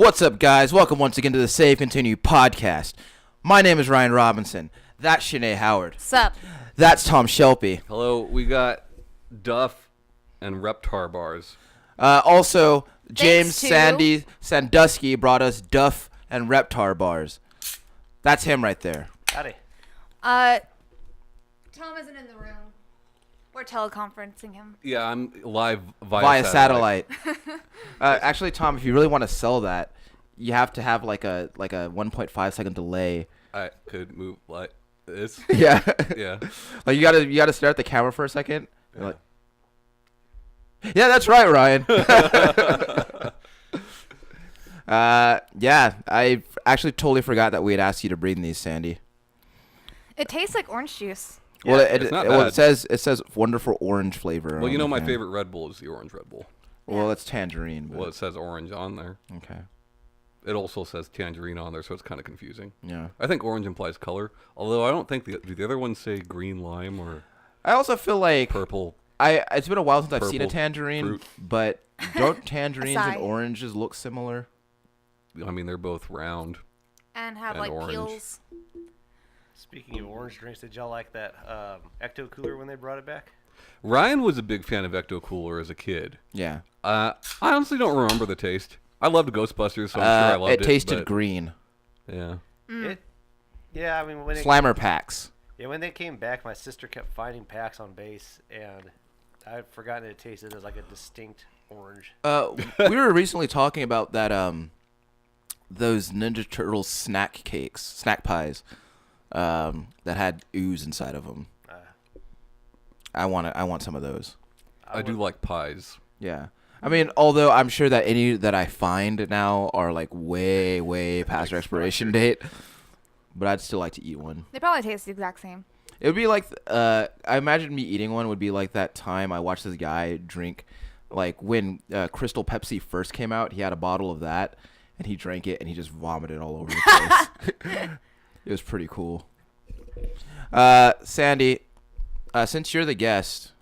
What's up, guys? Welcome once again to the Save Continue podcast. My name is Ryan Robinson. That's Shanae Howard. Sup? That's Tom Shelby. Hello, we got Duff and Reptar bars. Also, James to- Sandusky brought us Duff and Reptar bars. That's him right there. Howdy. Tom isn't in the room. We're teleconferencing him. Yeah, I'm live Via satellite. Actually, Tom, if you really want to sell that, you have to have like a 1.5 second delay. I could move like this. Yeah. Yeah. Like you gotta stare at the camera for a second. You're like, yeah, that's right, Ryan. Yeah, I actually totally forgot that we had asked you to bring these, Sandy. It tastes like orange juice. Well, Yeah, it's not bad. it says wonderful orange flavor. Well, on you know the my can. favorite Red Bull is the orange Red Bull. Well, Yeah. it's tangerine. But Well, it says orange on there. okay. It also says tangerine on there, so it's kind of confusing. Yeah. I think orange implies color, although I don't think do the other ones say green lime or I also feel like purple. it's been a while since I've seen a Purple tangerine, fruit. but don't tangerines and Acai. oranges look similar? I mean, they're both round. And have And like orange. peels. Speaking of orange drinks, did y'all like that Ecto Cooler when they brought it back? Ryan was a big fan of Ecto Cooler as a kid. Yeah. I honestly don't remember the taste. I loved Ghostbusters, so I'm sure I loved it. It tasted but- green. Yeah. Yeah, I mean when Slimer packs. when they came back, my sister kept finding packs on base, and I'd forgotten it tasted as like a distinct orange. We were recently talking about that those Ninja Turtles snack pies, that had ooze inside of them. I want some of those. I do like pies. Yeah. I mean, although I'm sure that any that I find now are like way past their expiration date, but I'd still like to eat one. They probably taste the exact same. It would be like, I imagine me eating one would be like that time I watched this guy drink, like when Crystal Pepsi first came out, he had a bottle of that, and he drank it, and he just vomited all over the place. It was pretty cool. Sandy, since you're the guest,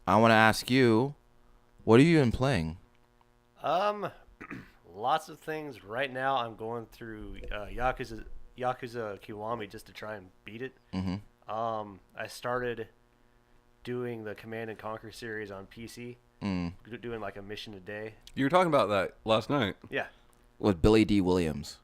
I want to ask you, what have you been playing? Lots of things. Right now, I'm going through Yakuza Kiwami just to try and beat it. Mm-hmm. I started doing the Command and Conquer series on PC, doing like a mission a day. You were talking about that last night. Yeah. With Billy D. Williams.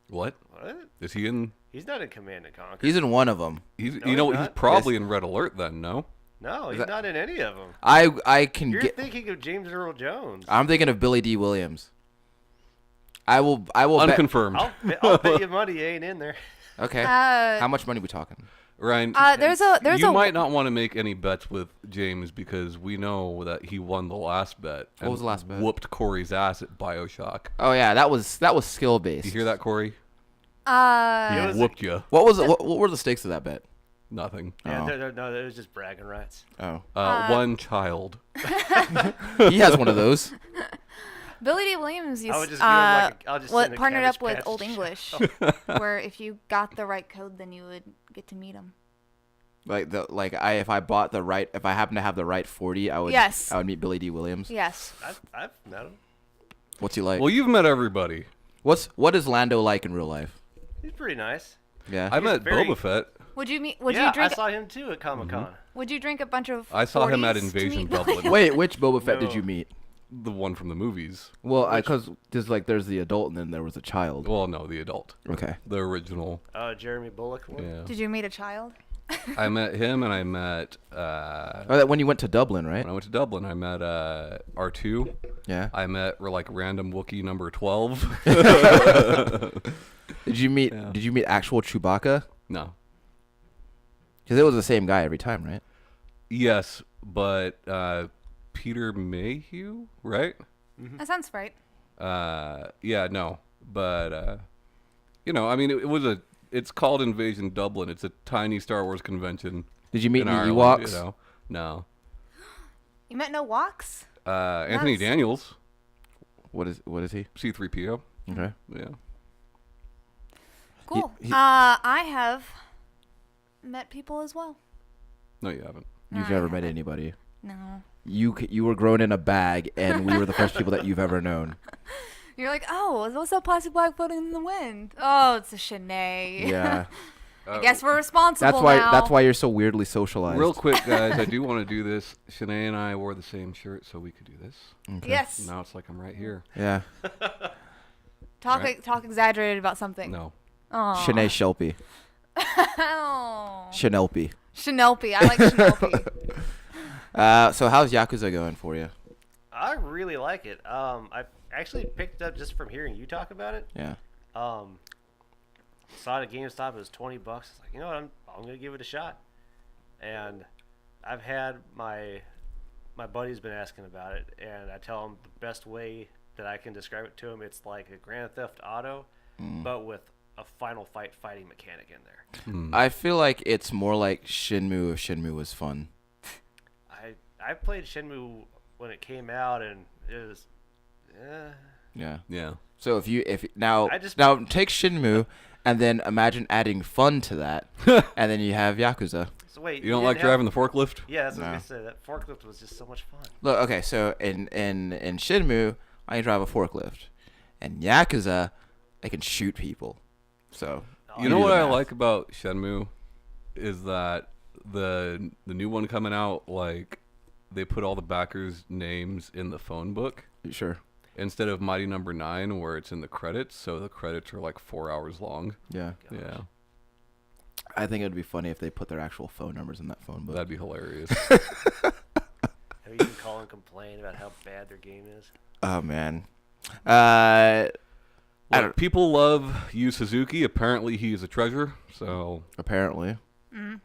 What? What? Is he in? He's not in Command and Conquer. He's in one of them. He's No, you know he's he's not. probably in Red Alert then. No. No, he's that- not in any of them. I can You're get. thinking of James Earl Jones. I'm thinking of Billy D. Williams. I will bet. Unconfirmed. I'll bet you money he ain't in there. Okay. How Uh, much money we talking? Ryan, there's you a might not want to make any bets with James because we know that he won the last bet. What was the last bet? Whooped Corey's ass at BioShock. Oh yeah, that was skill based. You hear that, Corey? It was Whooped you. What was it? What were the stakes of that bet? Nothing. Yeah, Oh. no, it was just bragging rights. Oh, One child. he has one of those. Billy D. Williams used I would just give him I'll just send a partnered Cabbage up with Patch Old Kids. English, where if you got the right code, then you would get to meet him. If I happen to have the right 40, I would. Yes. I would meet Billy D. Williams. Yes. I've met him. What's he like? Well, you've met everybody. What is Lando like in real life? He's pretty nice. Yeah. I met very- Boba Fett. Would you Yeah, you drink? I saw him too at Comic-Con. Would you drink a bunch of? I saw him at 40s to Invasion meet Dublin. Billy? Wait, which Boba Fett did No. you meet? The one from the movies. Well, because there's the adult and then there was a child. Well, no, the adult. Okay. The original. Jeremy Bullock one. Yeah. Did you meet a child? I met him and I met Oh, that when you went to Dublin, right? when I went to Dublin, I met R2. Yeah. I met like random Wookiee number 12. Did you meet Yeah. Did you meet actual Chewbacca? No. Because it was the same guy every time, right? Yes, but Peter Mayhew, right? That sounds right. Yeah, no. But I mean it's called Invasion Dublin. It's a tiny Star Wars convention. Did you meet in any Ireland, Ewoks? No. You met no walks? Anthony Nice. Daniels, What is he? C-3PO. Okay. Yeah. Cool. he- I have met people as well. No, you haven't. You've I never met haven't. anybody. No. You were grown in a bag, and we were the first people that you've ever known. You're like, oh, what's that plastic bag floating in the wind? Oh, it's a Shanae. Yeah. I guess we're responsible That's why. now. That's why you're so weirdly socialized. Real quick, guys, I do want to do this. Shanae and I wore the same shirt, so we could do this. Okay. Yes. Now it's like I'm right here. Yeah. Talk exaggerated about something. No. Oh. Shanae Shelby. Oh. Chanelpe. Chanelpe. I like Chanelpe. So how's Yakuza going for you? I really like it. I actually picked it up just from hearing you talk about it. Yeah. Saw it at GameStop. It was $20. I was like, you know what? I'm gonna give it a shot. And I've had my buddy's been asking about it, and I tell him the best way that I can describe it to him. It's like a Grand Theft Auto, but with a final fighting mechanic in there. I feel like it's more like Shenmue if Shenmue was fun. I played Shenmue when it came out, and it was, Yeah. Yeah. So if now I just- now take Shenmue and then imagine adding fun to that, and then you have Yakuza. You So wait, don't didn't like have- driving the forklift? Yeah, that's what I No. was gonna say. That forklift was just so much fun. Look, okay, so in Shenmue, I can drive a forklift, and Yakuza, I can shoot people. So You know do what the I math. like about Shenmue is that the new one coming out, like they put all the backers' names in the phone book Sure. instead of Mighty Number 9 where it's in the credits. So the credits are like 4 hours long. Yeah. Yeah, I think it would be funny if they put their actual phone numbers in that phone book. that'd be hilarious. Have you even call and complain about how bad their game is? Oh man. I Look, don't- people love Yu Suzuki. Apparently, he is a treasure. So Apparently. Mm.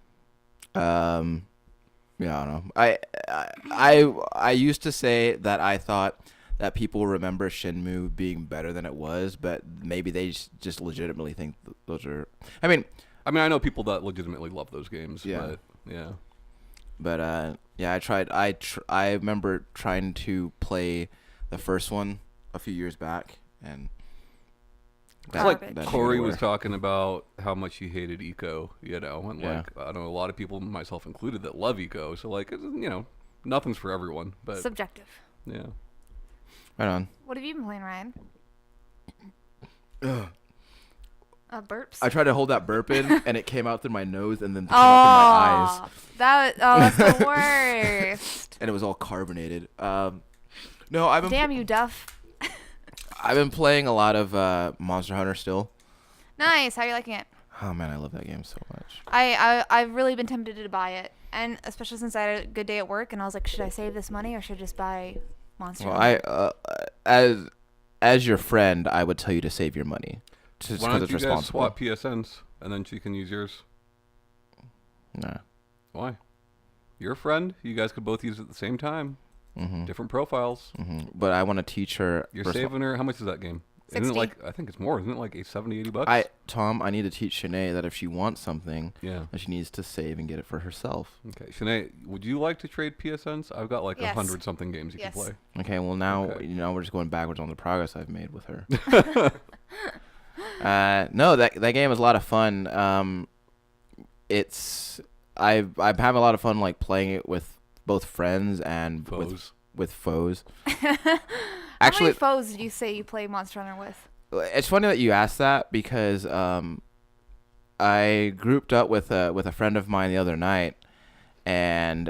Yeah, I don't know. I used to say that I thought that people remember Shenmue being better than it was, but maybe they just legitimately think those are. I mean, I know people that legitimately love those games. Yeah. But, yeah. but yeah, I tried. I remember trying to play the first one a few years back, and It's Garbage. like that didn't Corey work. was talking about how much he hated Eco, and Yeah. like I know a lot of people, myself included, that love Eco. So like, nothing's for everyone. But Subjective. yeah, Right on. What have you been playing, Ryan? Burps. I tried to hold that burp in, and it came out through my nose, and then came out through my eyes, That's the worst. and it was all carbonated. No, I've been Damn you, Duff. I've been playing a lot of Monster Hunter still. Nice. How are you liking it? Oh man, I love that game so much. I've really been tempted to buy it, and especially since I had a good day at work, and I was like, should I save this money or should I just buy Monster Well, Hunter? as your friend, I would tell you to save your money, just why because don't it's you guys responsible. swap PSNs and then she can use yours? Nah. Why? You're a friend. You guys could both use it at the same time. Different profiles. But I want to teach her. You're first of all- saving her. How much is that game? Isn't it 60. like, I think it's more. Isn't it like $70-$80? Tom, I need to teach Shanae that if she wants something, Yeah. that she needs to save and get it for herself. Okay, Shanae, would you like to trade PSNs? I've got like Yes. 100 something games you Yes. can play. Okay, well now Okay. we're just going backwards on the progress I've made with her. No, that game is a lot of fun. I'm having a lot of fun like playing it with both friends and Foes. with foes. How Actually, many foes did you say you play Monster Hunter with? it's funny that you asked that because I grouped up with a friend of mine the other night, and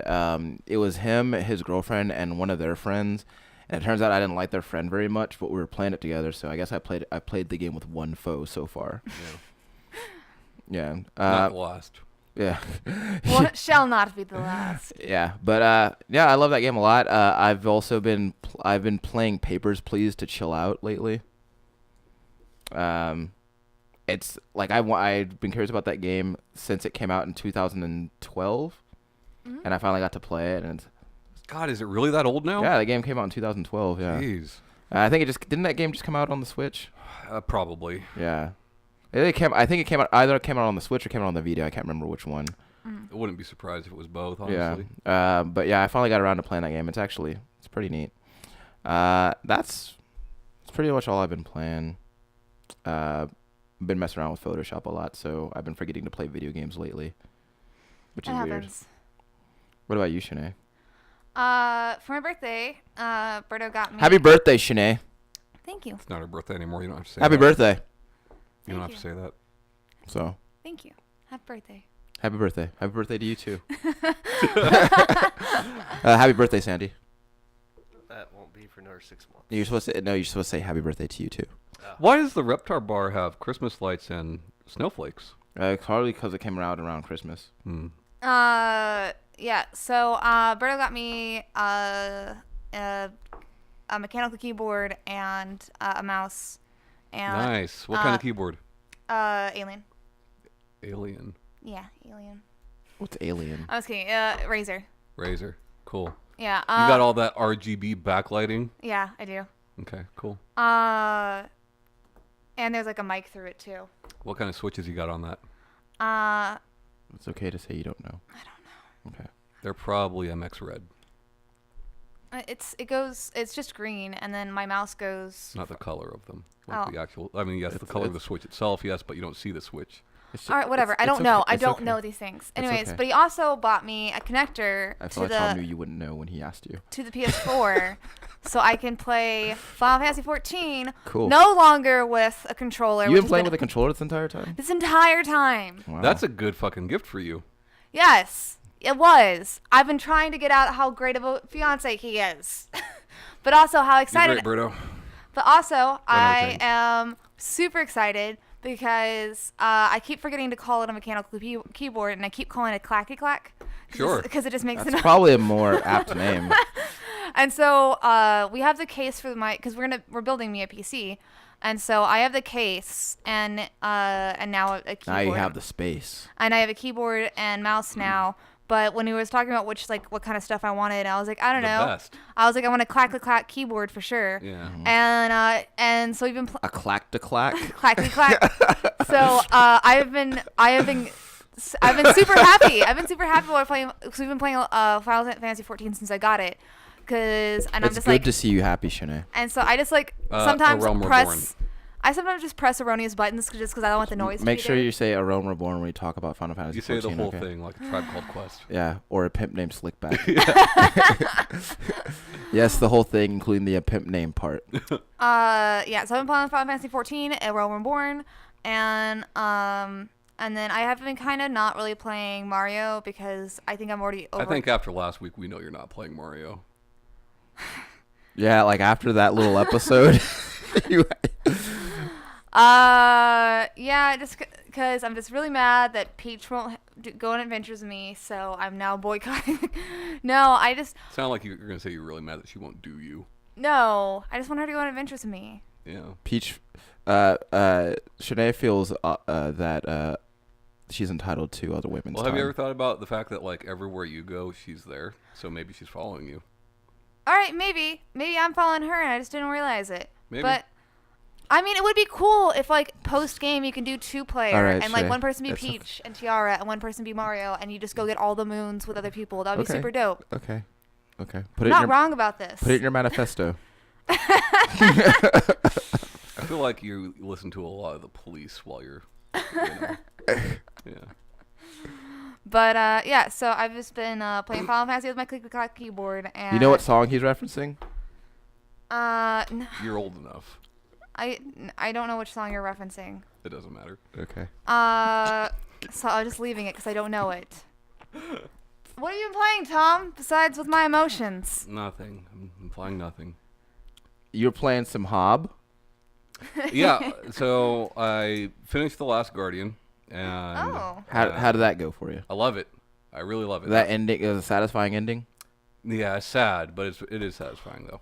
it was him, his girlfriend, and one of their friends. And it turns out I didn't like their friend very much, but we were playing it together. So I guess I played the game with one foe so far. Yeah. Yeah. Not the last. Yeah. What shall not be the last? Yeah. But yeah, I love that game a lot. I've also been playing Papers, Please to chill out lately. It's like I've been curious about that game since it came out in 2012, and I finally got to play it. And God, is it really that old now? yeah, the game came out in 2012. Yeah, Jeez. I think didn't that game just come out on the Switch? Probably. Yeah, I think it came out on the Switch or came out on the Vita. I can't remember which one. I wouldn't be surprised if it was both, honestly. Yeah, but yeah, I finally got around to playing that game. It's pretty neat. That's pretty much all I've been playing. Been messing around with Photoshop a lot, so I've been forgetting to play video games lately, which It is weird. happens. What about you, Shanae? For my birthday, Berto got me. Happy birthday, Shanae. Thank you. It's not her birthday anymore. You don't have to say Happy that. birthday. You don't Thank have to say that. So, Thank you. Happy birthday. happy birthday. Happy birthday to you too. Happy birthday, Sandy. That won't be for another 6 months. You're supposed to say happy birthday to you too. Why does the Reptar bar have Christmas lights and snowflakes? Probably because it came out around Christmas. Yeah. So, Berto got me a mechanical keyboard and a mouse. And Nice. What kind of keyboard? Alien. Alien. Yeah, Alien. What's Alien? I was kidding. Razer. Razer. Cool. Yeah. You got all that RGB backlighting? Yeah, I do. Okay, cool. And there's like a mic through it too. What kind of switches you got on that? It's okay to say you don't know. I don't know. Okay. They're probably MX Red. It's just green, and then my mouse goes. Not the color of them. Like Oh. the actual. I mean, yes, the color of the switch itself, yes, but you don't see the switch. All right, whatever. I don't know. I don't know these things. Anyways, okay. but he also bought me a connector I to feel like Tom knew the you wouldn't know when he asked you. to the PS4, so I can play Final Fantasy 14. Cool. No longer with a controller. You've which been has playing with a controller this entire time? this entire time. Wow. That's a good fucking gift for you. Yes, it was. I've been trying to get out how great of a fiance he is, but also how You're excited. great, Berto. But also, I James. am super excited because I keep forgetting to call it a mechanical keyboard, and I keep calling it clacky clack. Sure. Because it just makes That's it. probably a more apt name. And so we have the case for my because we're building me a PC, and so I have the case and now a keyboard. Now you have the space. And I have a keyboard and mouse now. But when he was talking about what kind of stuff I wanted, I was like, I don't The know. best. I was like, I want a clack keyboard for sure. Yeah. And so we've been A clack to clack. clacky clack. So I've been super happy. I've been super happy while playing. Because we've been playing Final Fantasy 14 since I got it. I'm It's just good like, to see you happy, Shanae. and so I just like A sometimes Realm press. Reborn. I sometimes just press erroneous buttons just because I don't want the noise. to Make be sure there. you say A Realm Reborn when you talk about Final Fantasy You say 14, the whole okay? thing like a Tribe Called Quest. Yeah, or a pimp named Slickback. Yes, the whole thing, including the pimp name part. Yeah. So I've been playing Final Fantasy 14, A Realm Reborn, and then I have been kind of not really playing Mario because I think I'm already over. I think after last week, we know you're not playing Mario. Yeah, like after that little episode. you- Yeah, just because I'm just really mad that Peach won't go on adventures with me, so I'm now boycotting. No, I just Sound like you're gonna say you're really mad that she won't do you. no. I just want her to go on adventures with me. Yeah. Peach, Shanae feels that she's entitled to other women's Well, time. have you ever thought about the fact that like everywhere you go, she's there? So maybe she's following you. All right, maybe I'm following her and I just didn't realize it. Maybe. But I mean, it would be cool if like post game you can do 2-player All right, and like Shay, one person be that's Peach and Tiara and one person be Mario and you just go get all the moons with other people. That would be Okay. super dope. Okay. Put I'm it in not your wrong about this. put it in your manifesto. I feel like you listen to a lot of the Police while you're. Yeah. But yeah, so I've just been playing Final Fantasy with my click keyboard and You know what song he's referencing? You're old enough. I don't know which song you're referencing. It doesn't matter. Okay. So I'm just leaving it because I don't know it. What have you been playing, Tom? Besides with my emotions. Nothing. I'm playing nothing. You're playing some Hob. Yeah. So I finished The Last Guardian, and Oh. How did that go for you? I love it. I really love it. That ending is a satisfying ending. Yeah, it's sad, but it is satisfying though.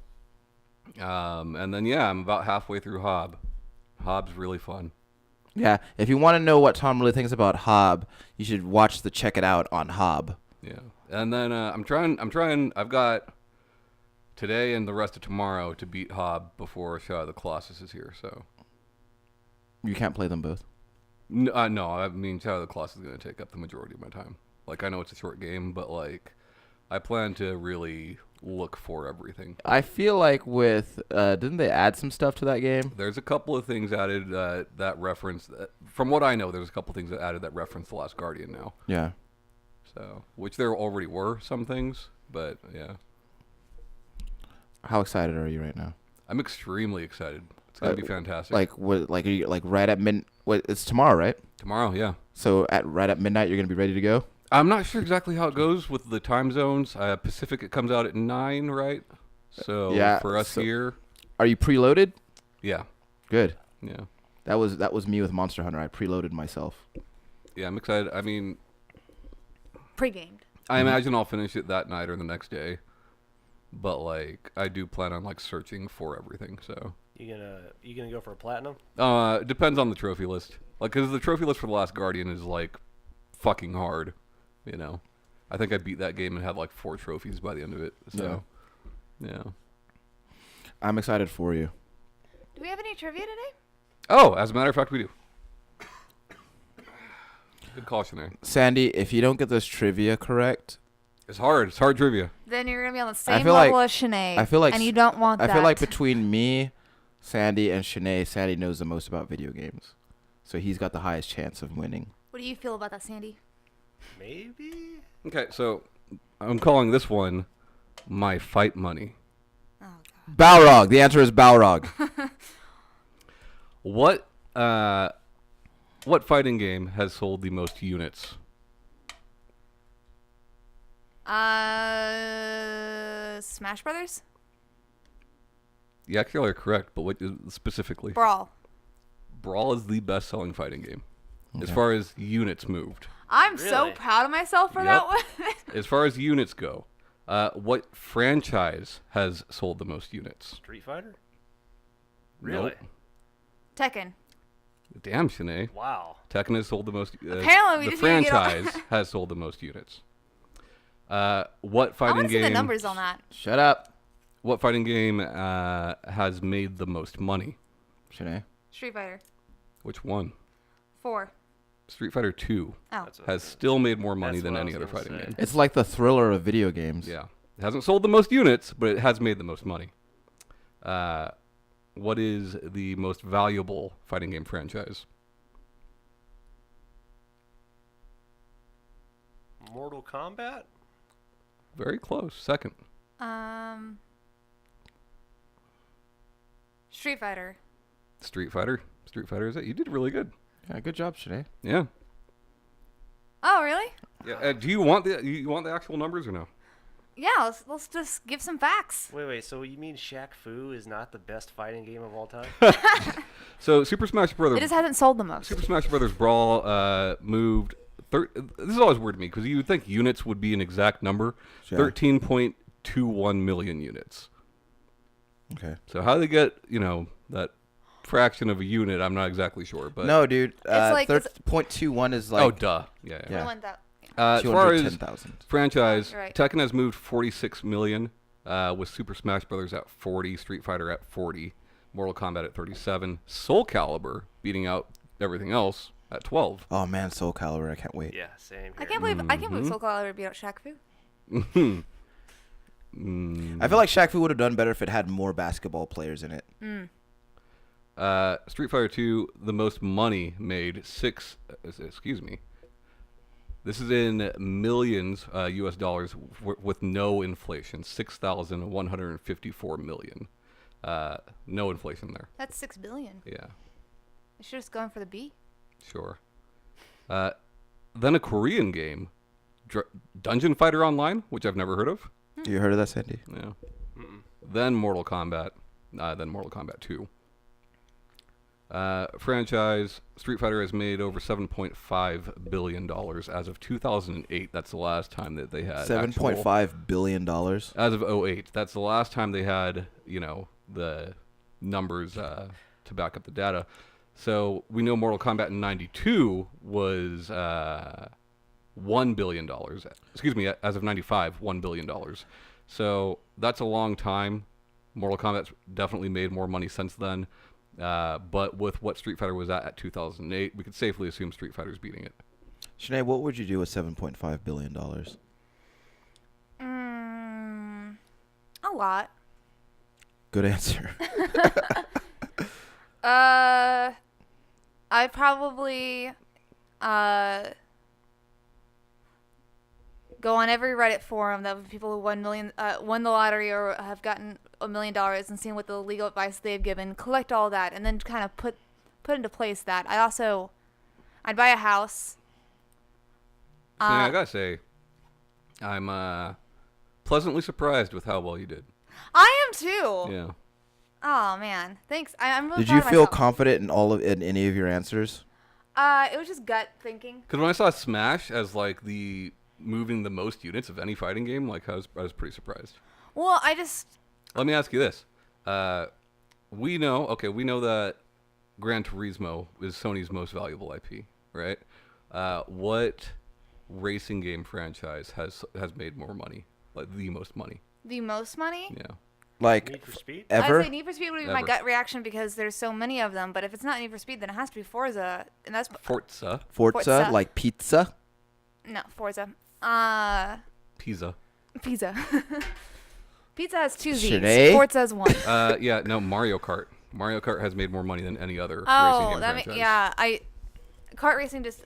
And then yeah, I'm about halfway through Hob. Hob's really fun. Yeah. If you want to know what Tom really thinks about Hob, you should watch the Check It Out on Hob. Yeah. And then I'm trying. I've got today and the rest of tomorrow to beat Hob before Shadow of the Colossus is here. So You can't play them both. no, I mean Shadow of the Colossus is going to take up the majority of my time. Like I know it's a short game, but like I plan to really look for everything. I feel like with didn't they add some stuff to that game? There's a couple of things added that reference. From what I know, there's a couple of things that added that reference The Last Guardian now. Yeah. So, which there already were some things, but yeah. How excited are you right now? I'm extremely excited. It's gonna be fantastic. Like what? Like are you, like right at mid? What? It's tomorrow, right? Tomorrow, yeah. So right at midnight, you're gonna be ready to go. I'm not sure exactly how it goes with the time zones. Pacific, it comes out at 9, right? So Yeah, for us so- here, Are you preloaded? yeah, Good. yeah, That was me with Monster Hunter. I preloaded myself. yeah. I'm excited. I mean, Pre-gamed. I imagine I'll finish it that night or the next day. But like, I do plan on like searching for everything. So You gonna go for a platinum? it depends on the trophy list. Like, cause the trophy list for The Last Guardian is like fucking hard. You know, I think I beat that game and had like 4 trophies by the end of it. So yeah. I'm excited for you. Do we have any trivia today? Oh, as a matter of fact, we do. Good cautionary. Sandy, if you don't get this trivia correct, It's hard. It's hard trivia. Then you're gonna be on the same feel level like- as Shanae. I feel like and you don't want that. I feel like between me, Sandy, and Shanae, Sandy knows the most about video games. So he's got the highest chance of winning. What do you feel about that, Sandy? Maybe. Okay, so I'm calling this one my fight money. Oh God. Balrog. The answer is Balrog. What fighting game has sold the most units? Smash Brothers. You actually are correct, but what specifically? Brawl. Brawl is the best-selling fighting game as Okay. far as units moved. I'm so Really? proud of myself for Yep. that one. As far as units go, what franchise has sold the most units? Street Fighter. Really? Nope. Tekken. Damn, Shanae. Wow. Tekken has sold the most. Apparently, we the just need to get all- franchise has sold the most units. What I fighting want to see game? the numbers on that. Shut up, What fighting game has made the most money? Shanae. Street Fighter. Which one? 4. Street Fighter 2 Oh. That's what has still made more money That's than what I any was other gonna fighting say. game. It's like the thriller of video games. Yeah. It hasn't sold the most units, but it has made the most money. What is the most valuable fighting game franchise? Mortal Kombat. Very close. Second. Street Fighter. Street Fighter. Street Fighter is it? You did really good. Yeah, good job, Shanae. Yeah. Oh, really? Yeah. Do you want the actual numbers or no? Yeah, let's just give some facts. Wait. So you mean Shaq Fu is not the best fighting game of all time? So Super Smash It Brothers. just hasn't sold the most. Super Smash Brothers Brawl moved. This is always weird to me because you would think units would be an exact number. Sure. 13.21 million units. Okay. So how they get that fraction of a unit, I'm not exactly sure. But No, dude. like- 0.21 is like oh duh, yeah. We want that. As far as 210,000. franchise, You're right. Tekken has moved 46 million, with Super Smash Brothers at 40, Street Fighter at 40, Mortal Kombat at 37, Soul Calibur beating out everything else at 12. Oh man, Soul Calibur! I can't wait. Yeah, same here. I can't believe Soul Calibur beat out Shaq Fu. I feel like Shaq Fu would have done better if it had more basketball players in it. Street Fighter 2, the most money made, excuse me. This is in millions US dollars with no inflation, 6,154 million. No inflation there. That's 6 billion. Yeah, I should just going for the B. sure. Then a Korean game, Dungeon Fighter Online, which I've never heard of. You heard of that, Sandy? Yeah. Then Mortal Kombat. Then Mortal Kombat 2. Franchise, Street Fighter has made over $7.5 billion as of 2008. That's the last time that they had $7.5 billion. As of 08. That's the last time they had, the numbers to back up the data. So we know Mortal Kombat in 92 was $1 billion. Excuse me, as of 95, $1 billion. So that's a long time. Mortal Kombat's definitely made more money since then. But with what Street Fighter was at 2008, we could safely assume Street Fighter's beating it. Shanae, what would you do with $7.5 billion? A lot. Good answer. I probably go on every Reddit forum of people who won the lottery or have gotten $1 million and seeing what the legal advice they've given, collect all that, and then kind of put into place that. I'd buy a house. I gotta say, I'm pleasantly surprised with how well you did. I am too. Yeah. Oh man, thanks. I'm really Did proud you of feel myself. confident in any of your answers? It was just gut thinking. Because when I saw Smash as like the moving the most units of any fighting game, like I was pretty surprised. Well, Let me ask you this: we know that Gran Turismo is Sony's most valuable IP, right? What racing game franchise has made more money, like the most money? the most money. Yeah. Like Need for Speed? ever? I'd say Need for Speed would be my Ever. gut reaction because there's so many of them. But if it's not Need for Speed, then it has to be Forza, and that's Forza, Forza, like pizza? no Forza. Pizza. Pizza. Pizza has two Z's. Sinead? Forza has one. Yeah, no, Mario Kart. Mario Kart has made more money than any other racing Oh, game franchise. yeah. Kart racing just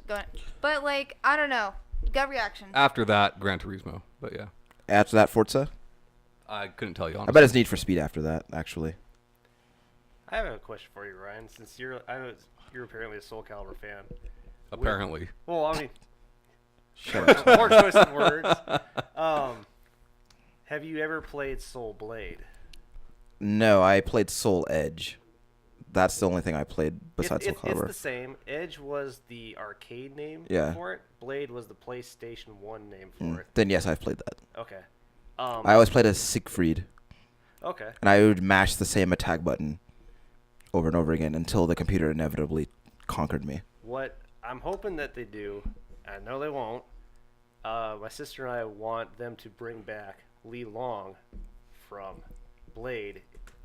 going. But like I don't know, gut reaction. After that, Gran Turismo. But yeah, After that, Forza? I couldn't tell you I honestly. bet it's Need for Speed after that, actually. I have a question for you, Ryan. Since you're apparently a Soul Calibur fan. Apparently. Well, I mean, Shut up. more choice of words. Have you ever played Soul Blade? No, I played Soul Edge. That's the only thing I played besides Soul It's Calibur. the same. Edge was the arcade name Yeah. for it. Blade was the PlayStation 1 name for it. Then yes, I've played that. Okay. I always played as Siegfried, Okay. and I would mash the same attack button over and over again until the computer inevitably conquered me. What I'm hoping that they do, I know they won't. My sister and I want them to bring back Li Long from Blade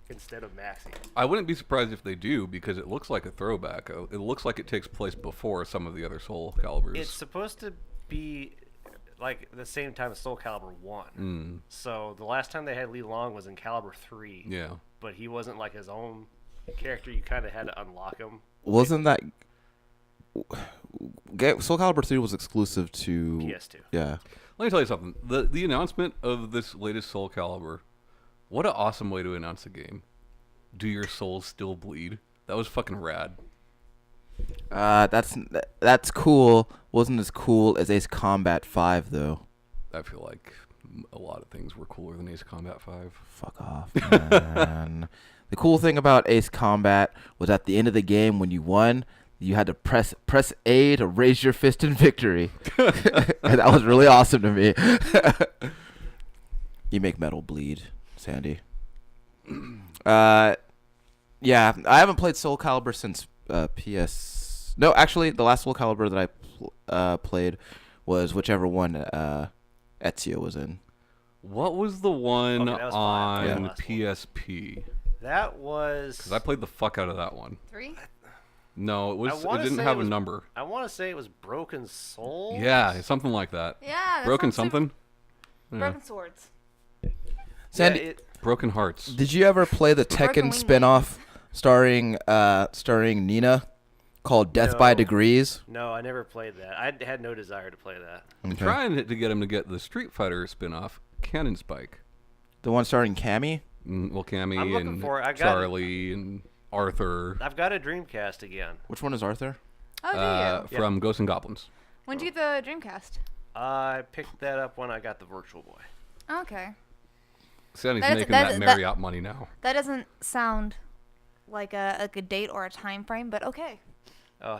instead of Maxi. I wouldn't be surprised if they do because it looks like a throwback. It looks like it takes place before some of the other Soul Caliburs. It's supposed to be like the same time as Soul Calibur 1. So the last time they had Li Long was in Calibur 3. Yeah. But he wasn't like his own character. You kind of had to unlock him. Wasn't that Soul Calibur 3 was exclusive to PS2. Yeah. Let me tell you something. The announcement of this latest Soul Calibur, what an awesome way to announce a game. Do your souls still bleed? That was fucking rad. That's cool. Wasn't as cool as Ace Combat 5 though. I feel like a lot of things were cooler than Ace Combat 5. Fuck off, man. The cool thing about Ace Combat was at the end of the game when you won, you had to press A to raise your fist in victory. And that was really awesome to me. You make metal bleed, Sandy. Yeah, I haven't played Soul Calibur since PS. No, actually, the last Soul Calibur that I played was whichever one Ezio was in. What was the one Okay, that was fine. on Yeah. PSP? That was. Because I played the fuck out of that one. 3. No, it wanna didn't say have it a was- number. I want to say it was Broken Soul. Yeah, something like that. Yeah. That Broken sounds super- something? Yeah. Broken swords. Sandy, Broken Hearts. did you ever play the Broken Tekken Wing spinoff starring Nina called Death by No. Degrees? No, I never played that. I had no desire to play that. I'm Okay. trying to get him to get the Street Fighter spin-off, Cannon Spike. The one starring Cammy? Well, Cammy I'm looking and for it. I got it. Charlie and Arthur I've got a Dreamcast again. Which one is Arthur? Oh, do you? Yeah. from Ghosts and Goblins. When did you get the Dreamcast? I picked that up when I got the Virtual Boy. Okay. Sandy's That is- making that that is- Marriott money now. That doesn't sound like a date or a time frame, but okay.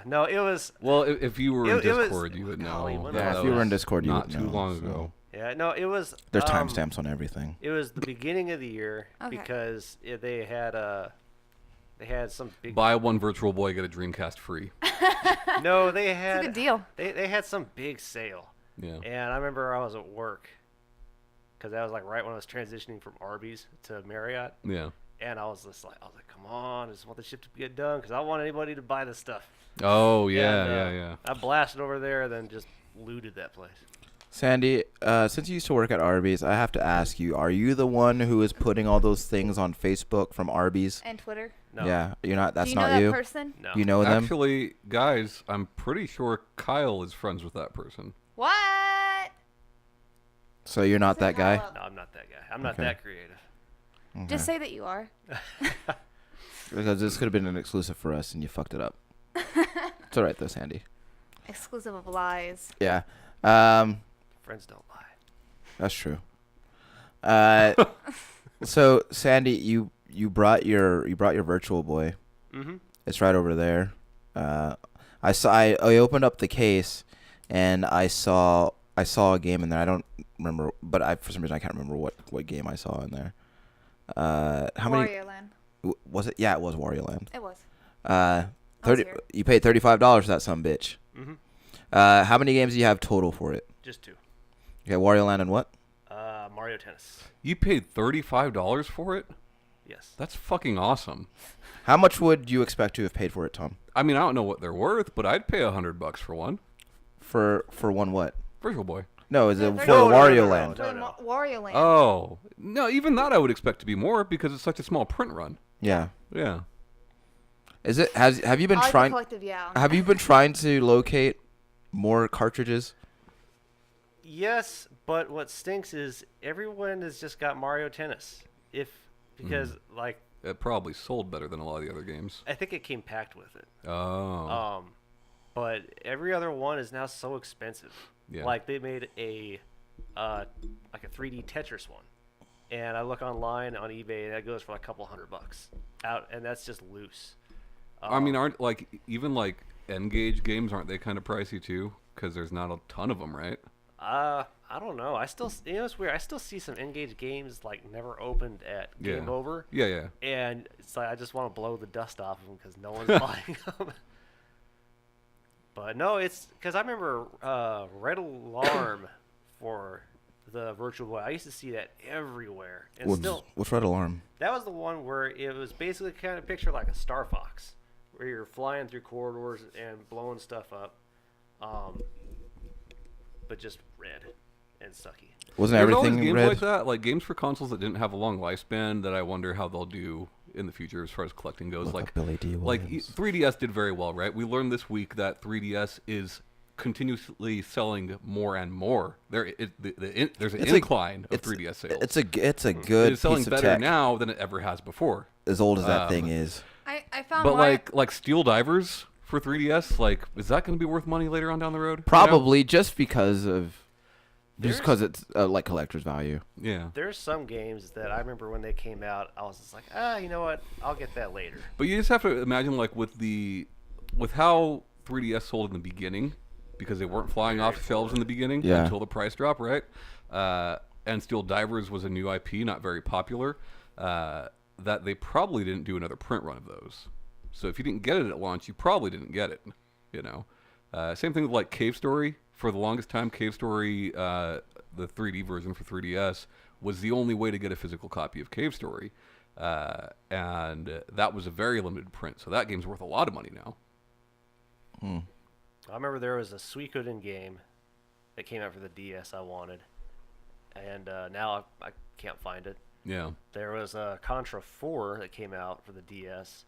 No, it was. Well, if you were in It was- Discord, you would know. golly, when that Yeah, was if you were in was Discord, you not would too know, long so. ago. Yeah, no, it was. There's timestamps on everything. It was the beginning of the year Okay. because they had some big. Buy one Virtual Boy, get a Dreamcast free. No, they It's a had. good deal. They had some big sale, Yeah. and I remember I was at work because that was like right when I was transitioning from Arby's to Marriott, Yeah. and I was like, come on, I just want the ship to get done because I don't want anybody to buy this stuff. Oh, yeah, And, yeah. I blasted over there, then just looted that place. Sandy, since you used to work at Arby's, I have to ask you, are you the one who is putting all those things on Facebook from Arby's? And Twitter. No. Yeah, you're not. That's do you know not that you. person? No. You know them? Actually, guys, I'm pretty sure Kyle is friends with that person. What? So you're not Say that guy? hello. No, I'm not that guy. I'm not Okay. that creative. Just say that you are. Because this could have been an exclusive for us, and you fucked it up. It's all right, though, Sandy. Exclusive of lies. Yeah. Friends don't lie. That's true. So Sandy, you brought your Virtual Boy. Mm-hmm. It's right over there. I opened up the case, and I saw a game in there. I don't remember, but for some reason I can't remember what game I saw in there. How many? Wario Land. Was it? Yeah, it was Wario Land. It was. Uh, I was 30. here. You paid $35 for that some bitch. Mm-hmm. How many games do you have total for it? Just 2. Okay, Wario Land and what? Mario Tennis. You paid $35 for it? Yes. That's fucking awesome. How much would you expect to have paid for it, Tom? I mean, I don't know what they're worth, but I'd pay $100 for one. For one what? Virtual Boy. No, is it No, for no, no, Wario no, no, Land? For the Wario Land. Oh. No, even that I would expect to be more because it's such a small print run. Yeah. Yeah. Is it? Have you been I like the trying? collective, yeah. Have you been trying to locate more cartridges? Yes, but what stinks is everyone has just got Mario Tennis. Because like It probably sold better than a lot of the other games. I think it came packed with it. Oh. But every other one is now so expensive. Yeah. Like they made a 3D Tetris one, and I look online on eBay and that goes for like a couple $100 out, and that's just loose. I mean, aren't like even like N-Gage games, aren't they kind of pricey too? Because there's not a ton of them, right? I don't know. I still, it's weird. I still see some N-Gage games like never opened at Game Over. Yeah, yeah. And it's like I just want to blow the dust off of them because no one's buying them. But no, it's because I remember Red Alarm for the Virtual Boy. I used to see that everywhere, and What's Red Alarm? that was the one where it was basically kind of pictured like a Star Fox, where you're flying through corridors and blowing stuff up, but just red and sucky. Wasn't There's always everything games red? like that, like games for consoles that didn't have a long lifespan that I wonder how they'll do in the future as far as collecting goes. Look Like up Billy D. Like Williams. 3DS did very well, right? We learned this week that 3DS is continuously selling more and more. There's an incline of 3DS sales. It's a good It's selling piece of better tech. now than it ever has before. As old as that thing is. I found But Mario. like Steel Divers for 3DS, like is that going to be worth money later on down the road? You know? Probably just because There's- it's like collector's value. Yeah. There's some games that I remember when they came out, I was just like, you know what? I'll get that later. But you just have to imagine like with how 3DS sold in the beginning, because they weren't flying off the shelves in the beginning Yeah. until the price drop, right? And Steel Divers was a new IP, not very popular. That they probably didn't do another print run of those. So if you didn't get it at launch, you probably didn't get it. You know, same thing with like Cave Story. For the longest time, Cave Story, the 3D version for 3DS, was the only way to get a physical copy of Cave Story, and that was a very limited print. So that game's worth a lot of money now. I remember there was a Suikoden game that came out for the DS I wanted, and now I can't find it. Yeah. There was a Contra 4 that came out for the DS,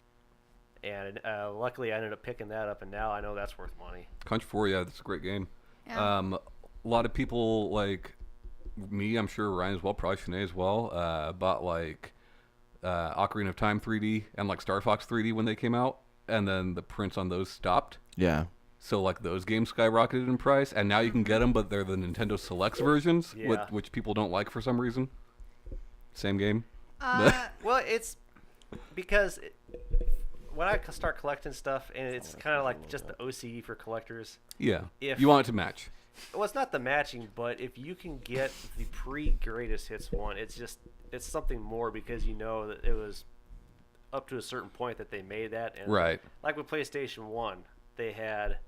and luckily I ended up picking that up, and now I know that's worth money. Contra 4, yeah, that's a great game. Yeah. A lot of people like me, I'm sure Ryan as well, probably Shanae as well, bought like Ocarina of Time 3D and like Star Fox 3D when they came out, and then the prints on those stopped. Yeah. So like those games skyrocketed in price, and now you can get them, but they're the Nintendo Selects versions, Yeah. which people don't like for some reason. Same game. Well, it's because when I start collecting stuff, and it's kind of like just the OCD for collectors. Yeah. If- You want it to match. Well, it's not the matching, but if you can get the pre-greatest hits one, it's something more because you know that it was up to a certain point that they made that. And Right. Like with PlayStation 1, they had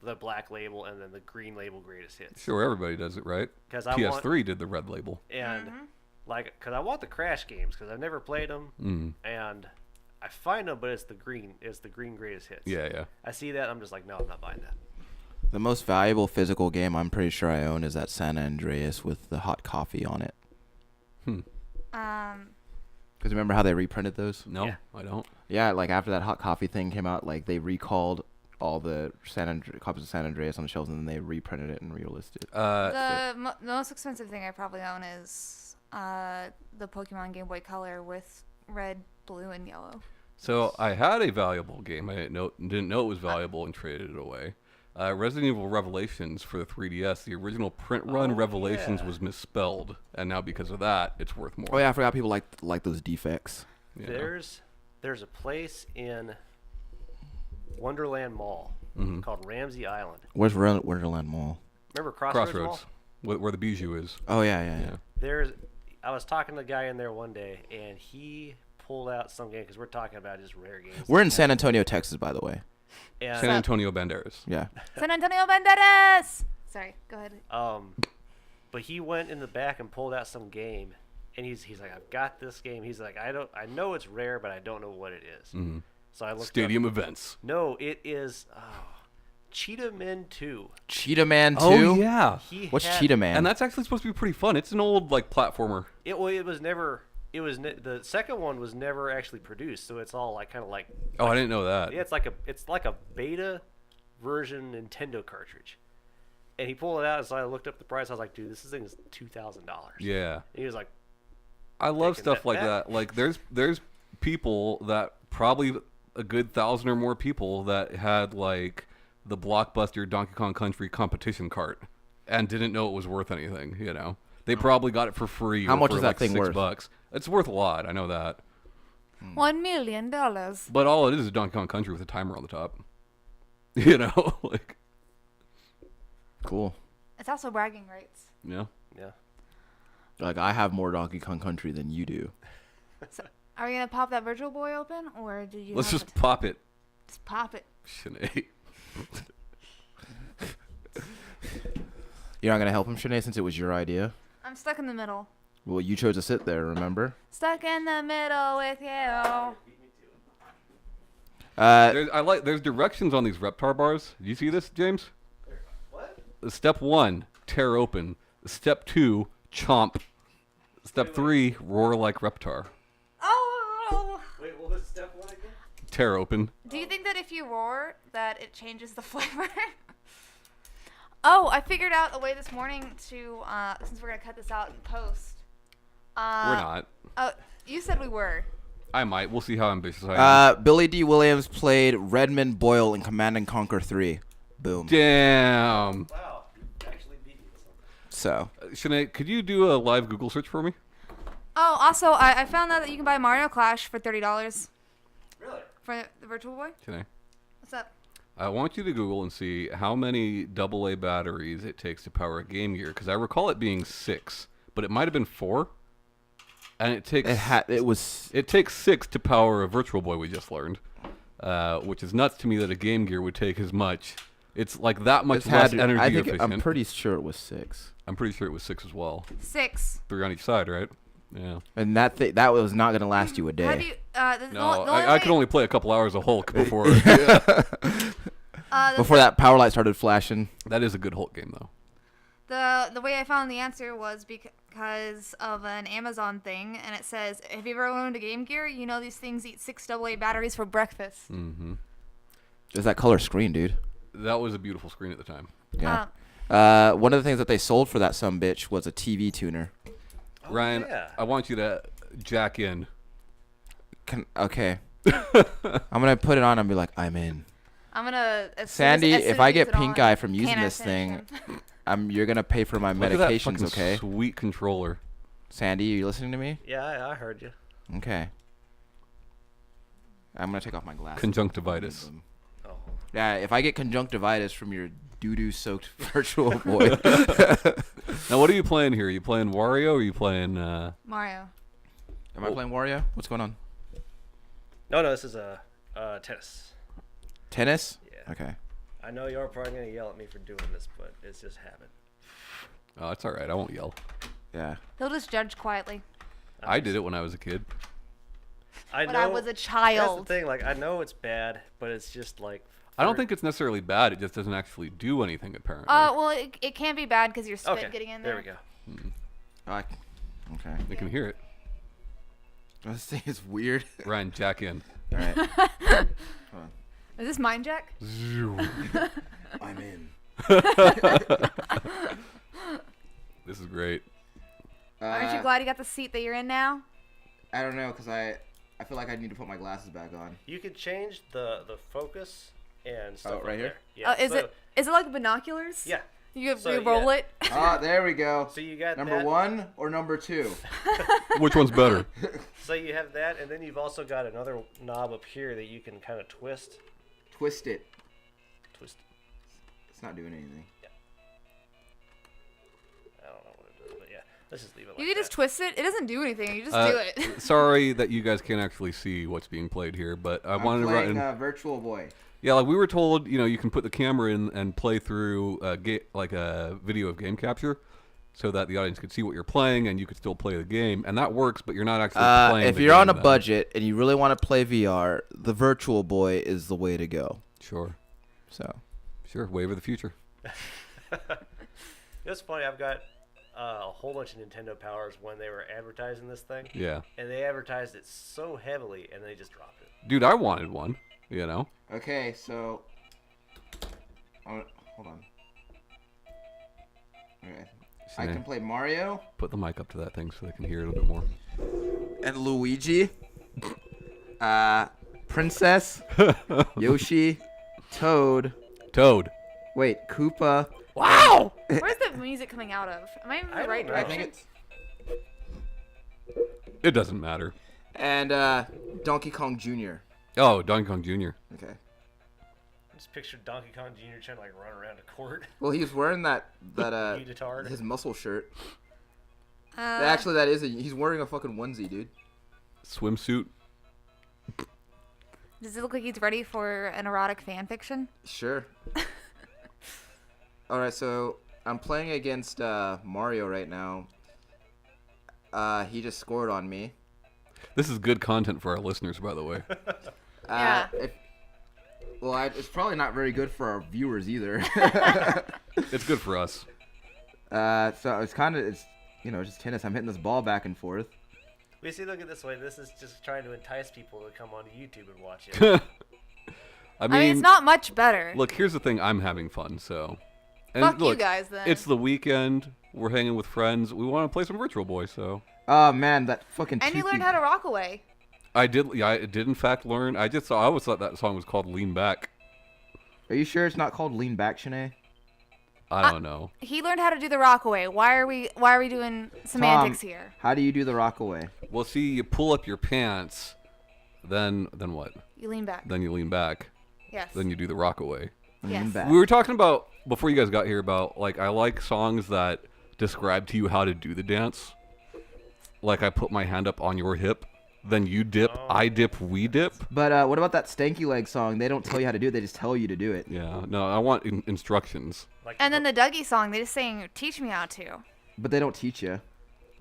the black label and then the green label greatest hits. Sure, everybody does it, right? 'Cause I PS3 did the red label. And because I want the Crash games because I've never played them, and I find them, but it's the green greatest hits. Yeah, yeah. I see that, I'm just like, no, I'm not buying that. The most valuable physical game I'm pretty sure I own is that San Andreas with the hot coffee on it. Because remember how they reprinted those? No, Yeah. I don't. Yeah, like after that hot coffee thing came out, like they recalled all the copies of San Andreas on the shelves, and then they reprinted it and re-released it. The most expensive thing I probably own is the Pokemon Game Boy Color with red, blue, and yellow. So I had a valuable game. I didn't know it was valuable and traded it away. Resident Evil Revelations for the 3DS. The original print run Revelations was misspelled, and now because of that, it's worth more. Oh yeah, I forgot people like those defects. Yeah. There's a place in Wonderland Mall called Ramsey Island. Where's Wonderland Mall? Remember Crossroads Mall? Where the bijou is. Oh yeah. I was talking to the guy in there one day, and he pulled out some game because we're talking about just rare games. We're in San Antonio, Texas, by the way. And, San Antonio Banderas. Yeah. San Antonio Banderas! Sorry, go ahead. But he went in the back and pulled out some game, and he's like, I've got this game. He's like, I know it's rare, but I don't know what it is. Mm-hmm. So I looked Stadium up. Events. No, it is Cheetah Man 2. Cheetah Man 2? Oh yeah. What's Cheetah Man? And that's actually supposed to be pretty fun. It's an old like platformer. It was never. The second one was never actually produced, so it's all like kind of like. Oh, I didn't know that. Yeah, it's like a beta version Nintendo cartridge. And he pulled it out, and so I looked up the price. I was like, dude, this thing is $2,000. Yeah. And he was like, I love taking stuff that like back. that. Like there's people that probably a good 1,000 or more people that had like the Blockbuster Donkey Kong Country competition cart and didn't know it was worth anything. You know, they probably got it for free. How or much for is that like thing worth? $6. It's worth a lot. I know that. $1 million. But all it is Donkey Kong Country with a timer on the top. You know, like Cool. It's also bragging rights. yeah. yeah. Like, I have more Donkey Kong Country than you do. So, are we gonna pop that Virtual Boy open, or do you? Let's have just pop it. just pop it. Sinead. You're not going to help him, Shanae, since it was your idea? I'm stuck in the middle. Well, you chose to sit there, remember? Stuck in the middle with you. There's directions on these Reptar bars. Do you see this, James? What? Step 1, tear open. Step 2, chomp. Step 3, roar like Reptar. Oh. Wait, what was step 1 again? Tear open. Do you think that if you roar, that it changes the flavor? Oh, I figured out a way this morning to, since we're gonna cut this out in post. We're not. Oh, you said we were. I might. We'll see how ambitious I am. Billy D. Williams played Redmond Boyle in Command & Conquer 3. Boom. Damn. Wow, you actually beat me with something. So, Sinead, could you do a live Google search for me? Oh, also, I found out that you can buy Mario Clash for $30 Really? for the Virtual Boy. Sinead, What's up? I want you to Google and see how many AA batteries it takes to power a Game Gear, because I recall it being 6, but it might have been 4. And it takes it takes 6 to power a Virtual Boy. We just learned, which is nuts to me that a Game Gear would take as much. It's like that much less energy efficient. I'm pretty sure it was 6. I'm pretty sure it was 6 as well. 6. 3 on each side, right? Yeah. And that was not going to last you a day. Have you? No, I could only play a couple hours of Hulk before. Before that power light started flashing. That is a good Hulk game, though. The way I found the answer was because of an Amazon thing, and it says, "Have you ever owned a Game Gear? You know these things eat 6 AA batteries for breakfast." Mm-hmm. There's that color screen, dude. That was a beautiful screen at the time. Yeah. One of the things that they sold for that sumbitch was a TV tuner. Oh, Ryan, yeah. I want you to jack in. Okay. I'm gonna put it on and be like, I'm in. I'm gonna. Sandy, if I get pink eye from using this thing, you're gonna pay for my Look at that medications, fucking okay? Sweet controller. Sandy, are you listening to me? Yeah, I heard you. Okay. I'm gonna take off my glasses. Conjunctivitis. Oh. Yeah, if I get conjunctivitis from your doo-doo soaked Virtual Boy. Now, what are you playing here? Are you playing Wario or are you playing... Mario. Am I playing Wario? What's going on? No, this is tennis. Tennis? Yeah. Okay. I know you're probably gonna yell at me for doing this, but it's just habit. Oh, it's all right. I won't yell. Yeah. He'll just judge quietly. I did it when I was a kid. I When know I was a that's the child. thing. Like, I know it's bad, but it's just like. I don't think it's necessarily bad. It just doesn't actually do anything, apparently. Well, it can be bad because you're spit Okay, getting in there. there we go. Okay. You can hear it. This thing is weird. Ryan, jack in. All right. Hold on. Is this Mind Jack? I'm in. This is great. Aren't you glad you got the seat that you're in now? I don't know, because I feel like I need to put my glasses back on. You can change the focus and stuff. Oh, right here? There. Yeah. Is it like the binoculars? Yeah. You So, roll yeah. it. Ah, there we go. So you got number that. 1 or number 2? Which one's better? So you have that, and then you've also got another knob up here that you can kind of twist. Twist it. Twist. It's not doing anything. I don't know what it does, but yeah, let's just leave it like You can just twist it. It doesn't do anything. You just do it. Sorry that you guys can't actually see what's being played here, but I wanted to playing run. Virtual Boy. Yeah, like we were told, you can put the camera in and play through a video of game capture, so that the audience could see what you're playing and you could still play the game, and that works. But you're not actually playing. If the you're game on a then. budget and you really want to play VR, the Virtual Boy is the way to go. Sure, So, wave of the future. It's funny. I've got a whole bunch of Nintendo Powers when they were advertising this thing. Yeah, And they advertised it so heavily, and they just dropped it. dude, I wanted one. okay, so hold on. Okay, I can play Mario Put the mic up to that thing so they can hear it a little bit more. and Luigi, Princess, Yoshi, Toad. Wait, Koopa. Wow! Where's the music coming out of? Am I in I the right don't know. I think direction? it's It doesn't matter. and Donkey Kong Jr. Oh, Donkey Kong Jr. Okay. I just pictured Donkey Kong Jr. trying to like run around a court. Well, he's wearing that Unitard. his muscle shirt. Uh, Actually, he's wearing a fucking onesie, dude. Swimsuit. Does it look like he's ready for an erotic fan fiction? Sure. All right, so I'm playing against Mario right now. He just scored on me. This is good content for our listeners, by the way. Yeah. It's probably not very good for our viewers either. It's good for us. So it's just tennis. I'm hitting this ball back and forth. We see, look at this way. This is just trying to entice people to come onto YouTube and watch it. I I mean, mean, it's not much better. look, here's the thing. I'm having fun, so. And Fuck you look, guys then. It's the weekend. We're hanging with friends. We want to play some Virtual Boy, so. Oh man, that fucking. And you learned how to rock away. I did in fact learn. I always thought that song was called Lean Back. Are you sure it's not called Lean Back, Shanae? I don't know. He learned how to do the rock away. Why are we doing semantics here? How do you do the rock away? Well, see, you pull up your pants, then what? You lean back. Then you lean back. Yes. Then you do the rock away. Lean Yes. back. We were talking about, before you guys got here, about, like, I like songs that describe to you how to do the dance. Like, I put my hand up on your hip, then you dip, I dip, we dip. But what about that Stanky Leg song? They don't tell you how to do it. They just tell you to do it. Yeah, no, I want instructions. Like And then the Dougie song, they just saying, "Teach me how to." But they don't teach you.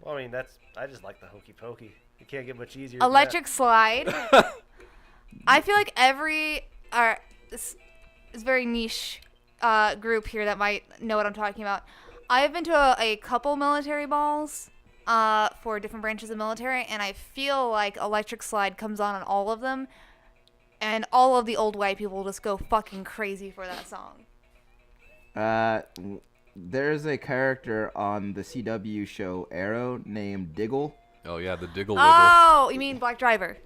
well, I mean, I just like the hokey pokey. You can't get much easier. than Electric slide. I feel like this is very niche group here that might know what I'm talking about. I have been to a couple military balls for different branches of military, and I feel like Electric Slide comes on all of them, and all of the old white people just go fucking crazy for that song. There's a character on the CW show Arrow named Diggle. Oh, yeah, the diggle wiggle. Oh, you mean Black Driver?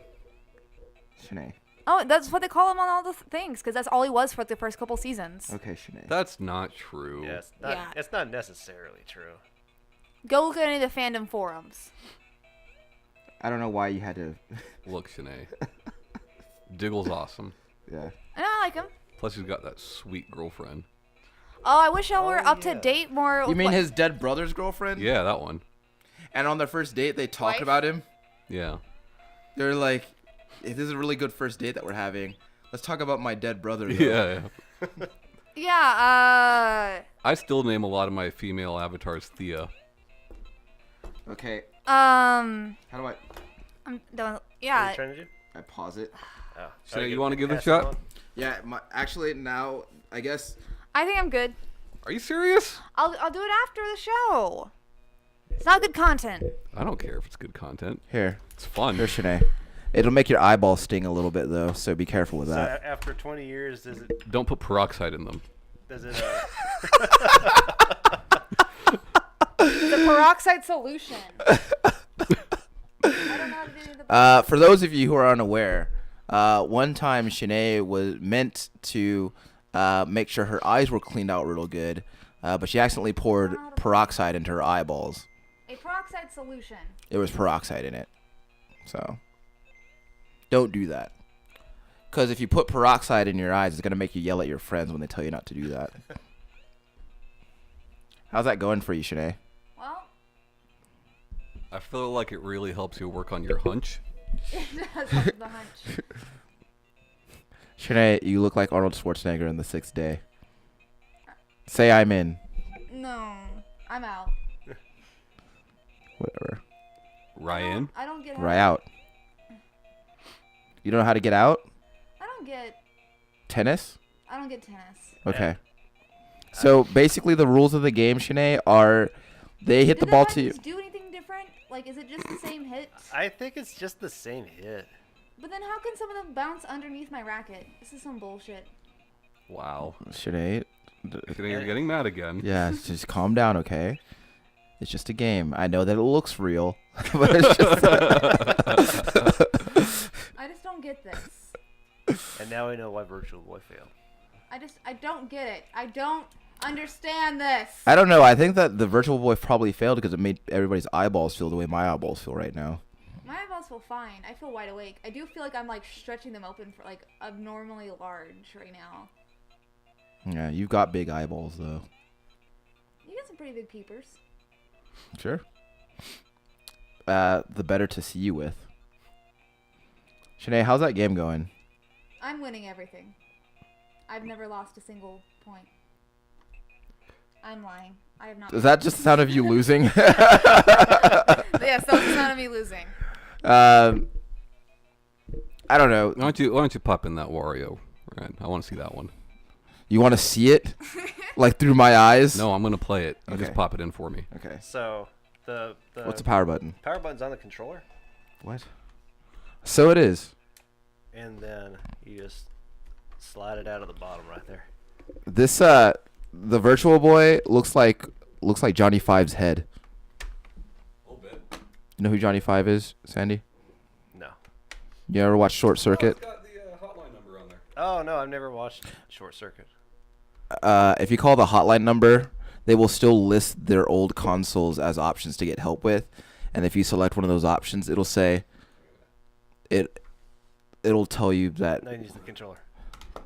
Shanae. Oh, that's what they call him on all the things, because that's all he was for the first couple seasons. Okay, Shanae. That's not true. Yeah, Yeah. it's not necessarily true. Go look at any of the fandom forums. I don't know why you had to. Look, Shanae. Diggle's awesome. Yeah. And I like him. Plus, he's got that sweet girlfriend. Oh, I wish I were up to yeah. date more. You with mean what- his dead brother's girlfriend? Yeah, that one. And on their first date, they talked Wife? about him. Yeah. They're like, hey, "This is a really good first date that we're having. Let's talk about my dead brother." though." Yeah, yeah. Yeah, I still name a lot of my female avatars Thea. Okay. How How do I? I'm done. What are Yeah. you trying to do? I pause it. Oh, So gotta you get- wanna give it a pass shot? on? Yeah. Actually, now I guess. I think I'm good. Are you serious? I'll do it after the show. It's not good content. I don't care if it's good content. Here. It's fun. Here, Shanae. It'll make your eyeballs sting a little bit though, so be careful with So that. after 20 years, does it? Don't put peroxide in them. Does it? The peroxide solution. I don't know how to do the. For those of you who are unaware, one time Shanae was meant to make sure her eyes were cleaned out real good, but she accidentally poured peroxide into her eyeballs. A peroxide solution. There was peroxide in it. So, don't do that. Because if you put peroxide in your eyes, it's going to make you yell at your friends when they tell you not to do that. How's that going for you, Shanae? Well, I feel like it really helps you work on your hunch. it does help the hunch. Shanae, you look like Arnold Schwarzenegger in The Sixth Day. Say I'm in. No, I'm out. Whatever. Ryan? I don't get. Right out. You don't know how to get out? I don't get. Tennis? I don't get tennis. Okay. So basically, the rules of the game, Shanae, are they hit Did the ball to buttons you. do anything different? Like, is it just the same hit? I think it's just the same hit. But then how can some of them bounce underneath my racket? This is some bullshit. Wow. Shanae, You're getting mad again. yeah, just calm down, okay? It's just a game. I know that it looks real, but it's just. I just don't get this. And now we know why Virtual Boy failed. I don't get it. I don't understand this. I don't know. I think that the Virtual Boy probably failed because it made everybody's eyeballs feel the way my eyeballs feel right now. My eyeballs feel fine. I feel wide awake. I do feel like I'm like stretching them open for like abnormally large right now. Yeah, you've got big eyeballs though. You got some pretty big peepers. Sure. The better to see you with. Shanae, how's that game going? I'm winning everything. I've never lost a single point. I'm lying. I have not. Is that just the sound of you losing? Yes, that was the sound of me losing. I don't know. Why don't you pop in that Wario? Ryan? I want to see that one. You want to see it? Like through my eyes? No, I'm gonna play it. You just Okay. pop it in for me. Okay. So the What's the power button? power button's on the controller, What? So it is. and then you just slide it out of the bottom right there. This the Virtual Boy looks like Johnny Five's head. You know who Johnny Five is, Sandy? No. You ever watch Short Circuit? got the hotline number on there. Oh no, I've never watched Short Circuit. If you call the hotline number, they will still list their old consoles as options to get help with, and if you select one of those options, it'll say it'll tell you that No, you use the controller.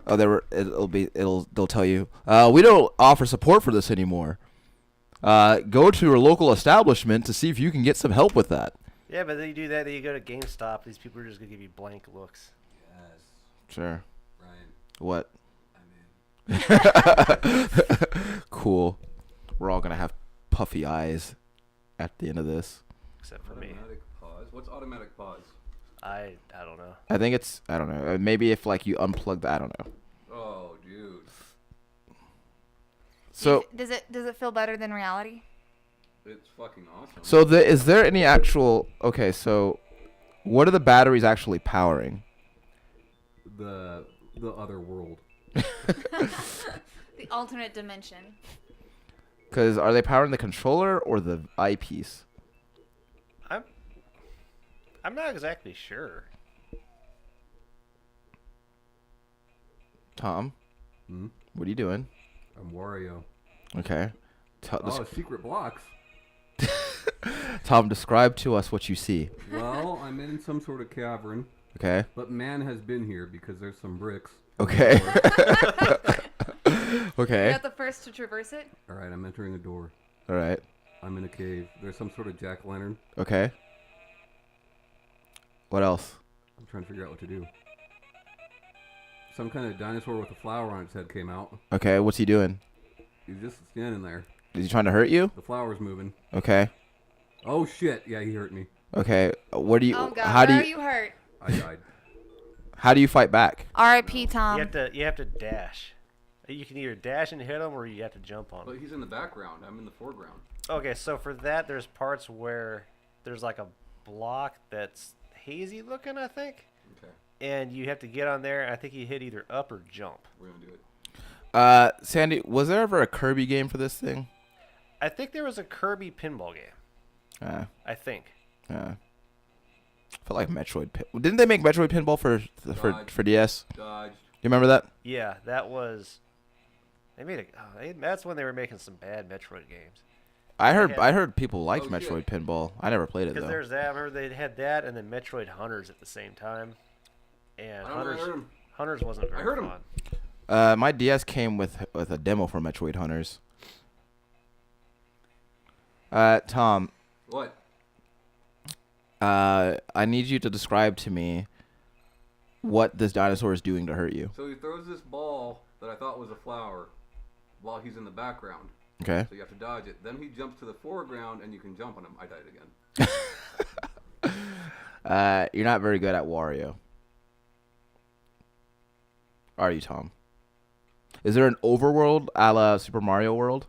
they'll tell you we don't offer support for this anymore. Go to your local establishment to see if you can get some help with that. Yeah, but then you do that, then you go to GameStop. These people are just gonna give you blank looks. Yes, Sure. Ryan. What? I'm in. Cool. We're all gonna have puffy eyes at the end of this. Except for me. Automatic pause. What's automatic pause? I don't know. I think it's I don't know. Maybe if like you unplug the I don't know. Oh, dude. So does it feel better than reality? It's fucking awesome. so is there any actual okay? So what are the batteries actually powering? The other world. The alternate dimension. Because are they powering the controller or the eyepiece? I'm not exactly sure. Tom, Hmm? what are you doing? I'm Wario. Okay. Secret blocks. Tom, describe to us what you see. Well, I'm in some sort of cavern, Okay. but man has been here because there's some bricks. Okay. You're Okay. not the first to traverse it. All right, I'm entering a door. All right. I'm in a cave. There's some sort of jack-o'-lantern. Okay. What else? I'm trying to figure out what to do. Some kind of dinosaur with a flower on its head came out. Okay. What's he doing? He's just standing there. Is he trying to hurt you? The flower's moving. Okay. Oh shit! Yeah, he hurt me. Okay. What do you? Oh God, how do where you? are you hurt? I died. How do you fight back? R.I.P. Tom. You have to dash. You can either dash and hit him, or you have to jump on But him. he's in the background. I'm in the foreground. Okay, so for that, there's parts where there's like a block that's hazy looking, I think. Okay, And you have to get on there. And I think you hit either up or jump. we're gonna do it. Sandy, was there ever a Kirby game for this thing? I think there was a Kirby pinball game. I think. I felt like Metroid. Didn't they make Metroid Pinball for DS? Dodged. You remember that? Yeah, that was. They made that's when they were making some bad Metroid games. I had- heard people liked Oh, Metroid shit. Pinball. I never played it Because though. there's that. I remember they had that, and then Metroid Hunters at the same time. And I don't know, I heard 'em. Hunters wasn't very heard 'em. fun. My DS came with a demo for Metroid Hunters. Tom, What? I need you to describe to me what this dinosaur is doing to hurt you. So he throws this ball that I thought was a flower while he's in the background. Okay. So you have to dodge it. Then he jumps to the foreground and you can jump on him. I died again. You're not very good at Wario. Are you, Tom? Is there an overworld a la Super Mario World?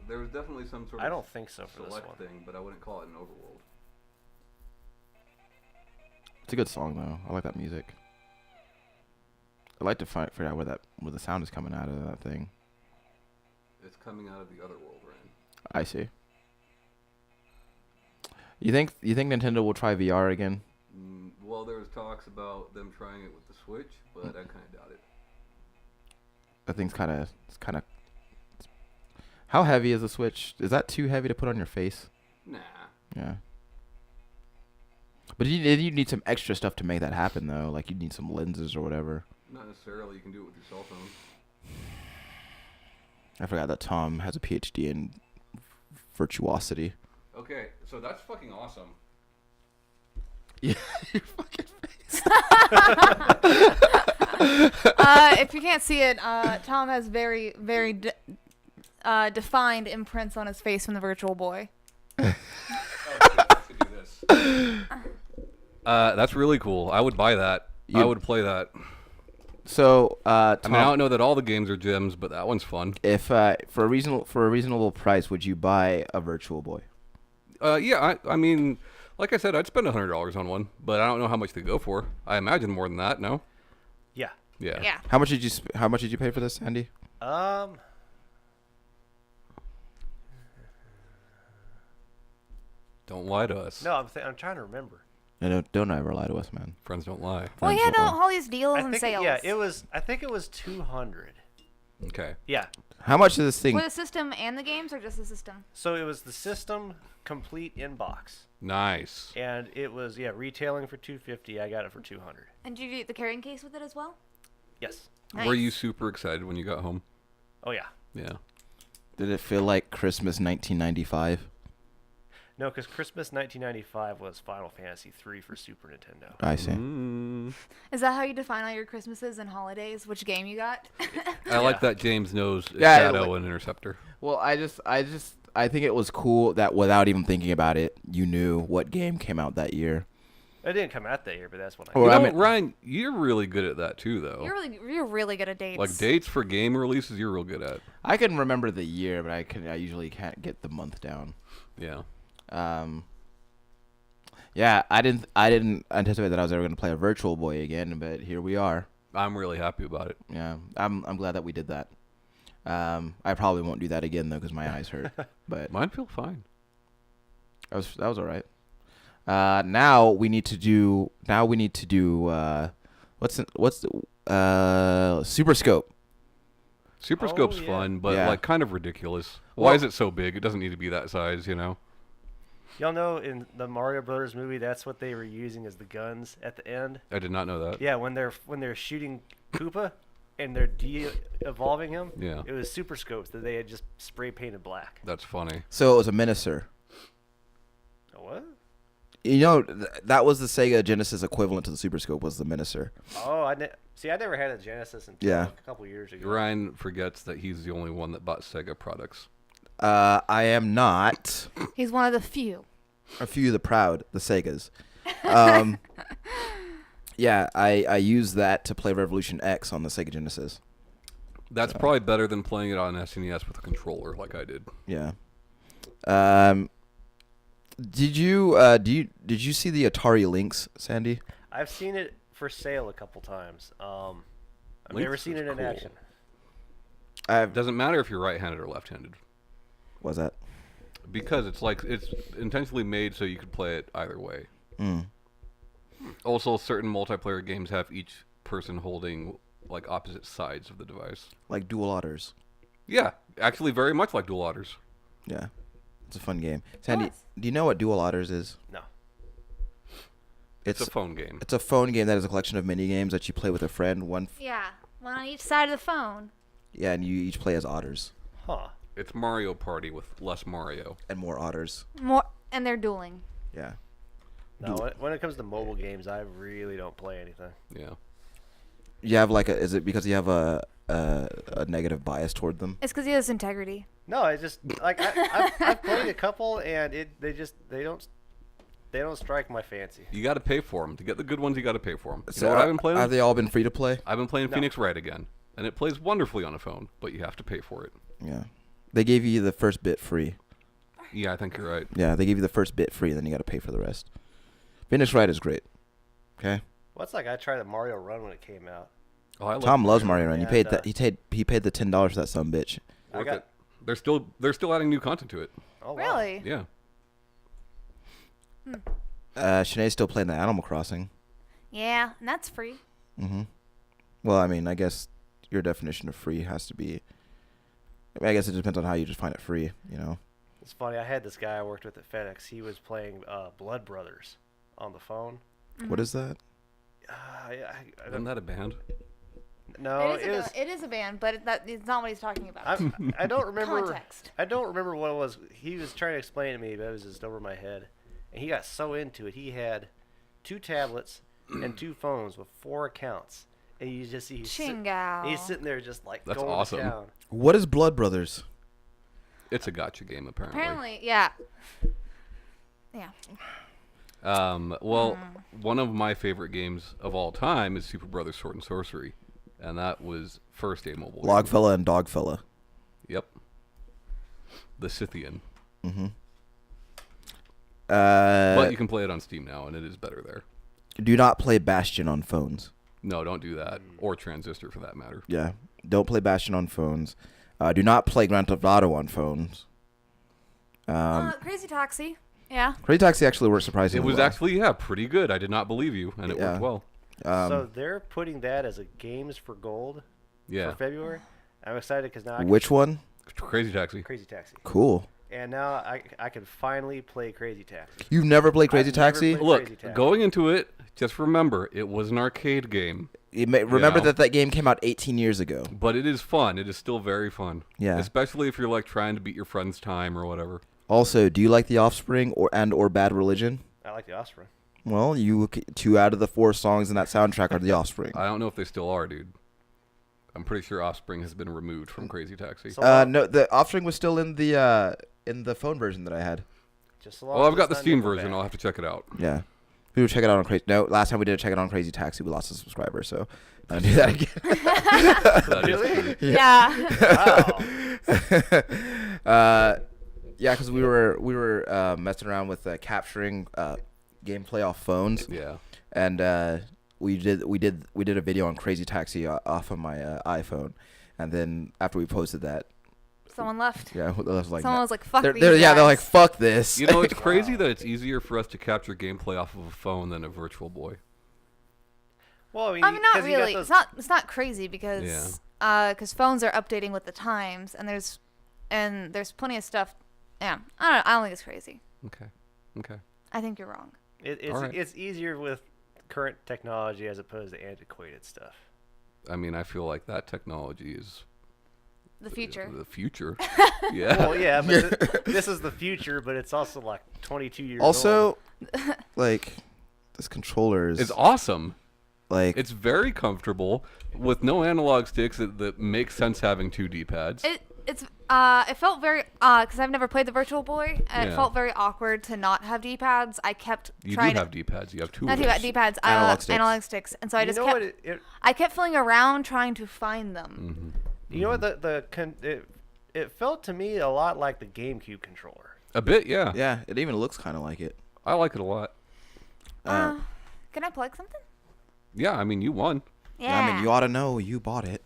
There was definitely some sort of I don't think so for this select one. thing, but I wouldn't call it an overworld. It's a good song though. I like that music. I'd like to figure out where the sound is coming out of that thing. It's coming out of the other world, Ryan. I see. You think Nintendo will try VR again? Well, there was talks about them trying it with the Switch, but I kind of doubt it. That thing's kind of. How heavy is the Switch? Is that too heavy to put on your face? Nah. Yeah. But you need some extra stuff to make that happen though. Like you need some lenses or whatever. Not necessarily. You can do it with your cell phone. I forgot that Tom has a PhD in virtuosity. Okay, so that's fucking awesome. Yeah, your fucking face. If you can't see it, Tom has very, very defined imprints on his face from the Virtual Boy. Oh, shit, I should do this. That's really cool. I would buy that. I would play that. So, Tom, I mean, I don't know that all the games are gems, but that one's fun. if for a reasonable price, would you buy a Virtual Boy? Yeah, I mean, like I said, I'd spend $100 on one, but I don't know how much they go for. I imagine more than that. No. Yeah. Yeah. Yeah. How much did you pay for this, Andy? Don't lie to us. No, I'm trying to remember. No, don't ever lie to us, man. Friends don't lie. Well, he Friends had don't lie. all these deals I and think sales. I think it was 200. Okay. Yeah. How much is this thing? For the system and the games, or just the system? So it was the system complete in box, Nice. and it was retailing for 250. I got it for 200. And did you get the carrying case with it as well? Yes. Nice. Were you super excited when you got home? Oh yeah. Yeah. Did it feel like Christmas 1995? No, because Christmas 1995 was Final Fantasy 3 for Super Nintendo. I see. Is that how you define all your Christmases and holidays? Which game you got? I like that James knows Yeah, Shadow like- and Interceptor. Well, I think it was cool that without even thinking about it, you knew what game came out that year. It didn't come out that year, but that's when I. Well, You I know, mean- Ryan, you're really good at that too, though. You're really good at dates. Like dates for game releases, you're real good at. I can remember the year, but I usually can't get the month down. Yeah. Yeah, I didn't anticipate that I was ever going to play a Virtual Boy again, but here we are. I'm really happy about it. Yeah, I'm glad that we did that. I probably won't do that again though because my eyes hurt. But Mine feel fine. that was all right. Now we need to do what's Super Scope. Super Oh, Scope's yeah. fun, but Yeah. like kind of ridiculous. Why Well- is it so big? It doesn't need to be that size, you know? Y'all know in the Mario Brothers movie, that's what they were using as the guns at the end. I did not know that. Yeah, when they're shooting Koopa and they're de-evolving him. Yeah. It was Super Scopes that they had just spray painted black. That's funny. So it was a Miniature. A what? You know, that was the Sega Genesis equivalent to the Super Scope was the Miniature. Oh, I never had a Genesis until Yeah. a couple years ago. Ryan forgets that he's the only one that bought Sega products. I am not. He's one of the few. A few of the proud, the Segas. Yeah, I used that to play Revolution X on the Sega Genesis. That's probably better than playing it on SNES with a controller like I did. Yeah. Did you see the Atari Lynx, Sandy? I've seen it for sale a couple times. I've Lynx never seen is it in cool. action. I've Doesn't matter if you're right-handed or left-handed, was that? because it's intentionally made so you could play it either way. Mm. Also, certain multiplayer games have each person holding like opposite sides of the device. Like Dual Otters. Yeah, actually, very much like Dual Otters. Yeah, it's a fun game. Sandy, Nice. do you know what Dual Otters is? No. It's a phone game. It's a phone game that is a collection of mini games that you play with a friend. Yeah, one on each side of the phone. Yeah, and you each play as otters Huh. It's Mario Party with less Mario. and more otters. More, and they're dueling. Yeah. No, when it comes to mobile games, I really don't play anything. Yeah. You have like is it because you have a negative bias toward them? It's because he has integrity. No, I just like I've played a couple, and they don't strike my fancy. You got to pay for them to get the good ones. You got to pay for them. You So know what I've been playing? Have they all been free to play? I've been playing No. Phoenix Wright again, and it plays wonderfully on a phone, but you have to pay for it. Yeah. They gave you the first bit free. Yeah, I think you're right. Yeah, they gave you the first bit free, then you got to pay for the rest. Finish Right is great. Okay. Well, it's like I tried the Mario Run when it came out. Oh, I love Tom loves Mario Run. Yeah, You paid it that. He paid the $10 for that son bitch. I Worth got it. They're still adding new content to it. oh wow. Really? Yeah. Shanae's still playing the Animal Crossing. Yeah, and that's free. Mm-hmm. Well, I mean, I guess your definition of free has to be. I mean, I guess it depends on how you just find it free. You know. It's funny. I had this guy I worked with at FedEx. He was playing Blood Brothers on the phone. What is that? I Isn't don't, that a band? no, It is a band, but it's not what he's talking about. I don't remember. Context. I don't remember what it was. He was trying to explain to me, but it was just over my head. And he got so into it. He had 2 tablets and 2 phones with 4 accounts. And you just see Chingow. he's sitting there just like That's going awesome. to town. What is Blood Brothers? It's a gotcha game, apparently. Apparently, yeah. Yeah. Well, one of my favorite games of all time is Super Brothers Sword and Sorcery, and that was first a mobile game. Logfella and Dogfella. Yep. The Scythian. Mm-hmm. But you can play it on Steam now, and it is better there. Do not play Bastion on phones. No, don't do that. Or Transistor, for that matter. Yeah. Don't play Bastion on phones. Do not play Grand Theft Auto on phones. Crazy Taxi. Yeah. Crazy Taxi actually worked It surprisingly was well. actually, pretty good. I did not believe you, and it Yeah. worked well. So they're putting that as a Games for Gold Yeah. for February. I'm excited because now I can Which one? Crazy Taxi. Crazy Taxi. Cool. And now I can finally play Crazy Taxi. You've never played Crazy I've never Taxi? played- Look, Crazy Taxi. going into it, just remember, it was an arcade game. Remember know. that game came out 18 years ago. But it is fun. It is still very fun. Yeah. Especially if you're like trying to beat your friend's time or whatever. Also, do you like The Offspring or Bad Religion? I like the Offspring. Well, 2 out of the 4 songs in that soundtrack are The Offspring. I don't know if they still are, dude. I'm pretty sure Offspring has been removed from Crazy Taxi. So No, The Offspring was still in the phone version that I had. just Well, I've got the it's not Steam Nickelback. version. I'll have to check it out. Yeah. We would check it out on Crazy. No, last time we did check it on Crazy Taxi, we lost a subscriber, so I'll do that again. That is Really? true. Yeah. Wow. Yeah, because we were messing around with capturing gameplay off phones, Yeah. and we did a video on Crazy Taxi off of my iPhone, and then after we posted that, Someone left. yeah, I was like, Someone was like, "Fuck these they're like, guys." fuck this. You know, it's crazy that it's easier for us to capture gameplay off of a phone than a Virtual Boy. Well, I mean, not 'cause you got really. those- It's not crazy because phones are updating with the times, and there's plenty of stuff. Yeah, I don't think it's crazy. Okay. I think you're wrong. All right. It's easier with current technology as opposed to antiquated stuff. I mean, I feel like that technology is The future. The future. Yeah. Well, yeah, but this is the future, but it's also like 22 years old. Also, like, this controller is It's awesome. like It's very comfortable with no analog sticks that makes sense having 2 D-pads. It felt very because I've never played the Virtual Boy, and it Yeah. felt very awkward to not have D-pads. I kept You do trying have to D-pads. You have 2 not of those. D-pads, Analog sticks. and so I You just know kept what I kept feeling around trying to find them. Mm-hmm. you know what it felt to me a lot like the GameCube controller. A bit, yeah. Yeah, it even looks kind of like it. I like it a lot. Can I plug something? Yeah, I mean, you won. Yeah. I mean, you ought to know you bought it.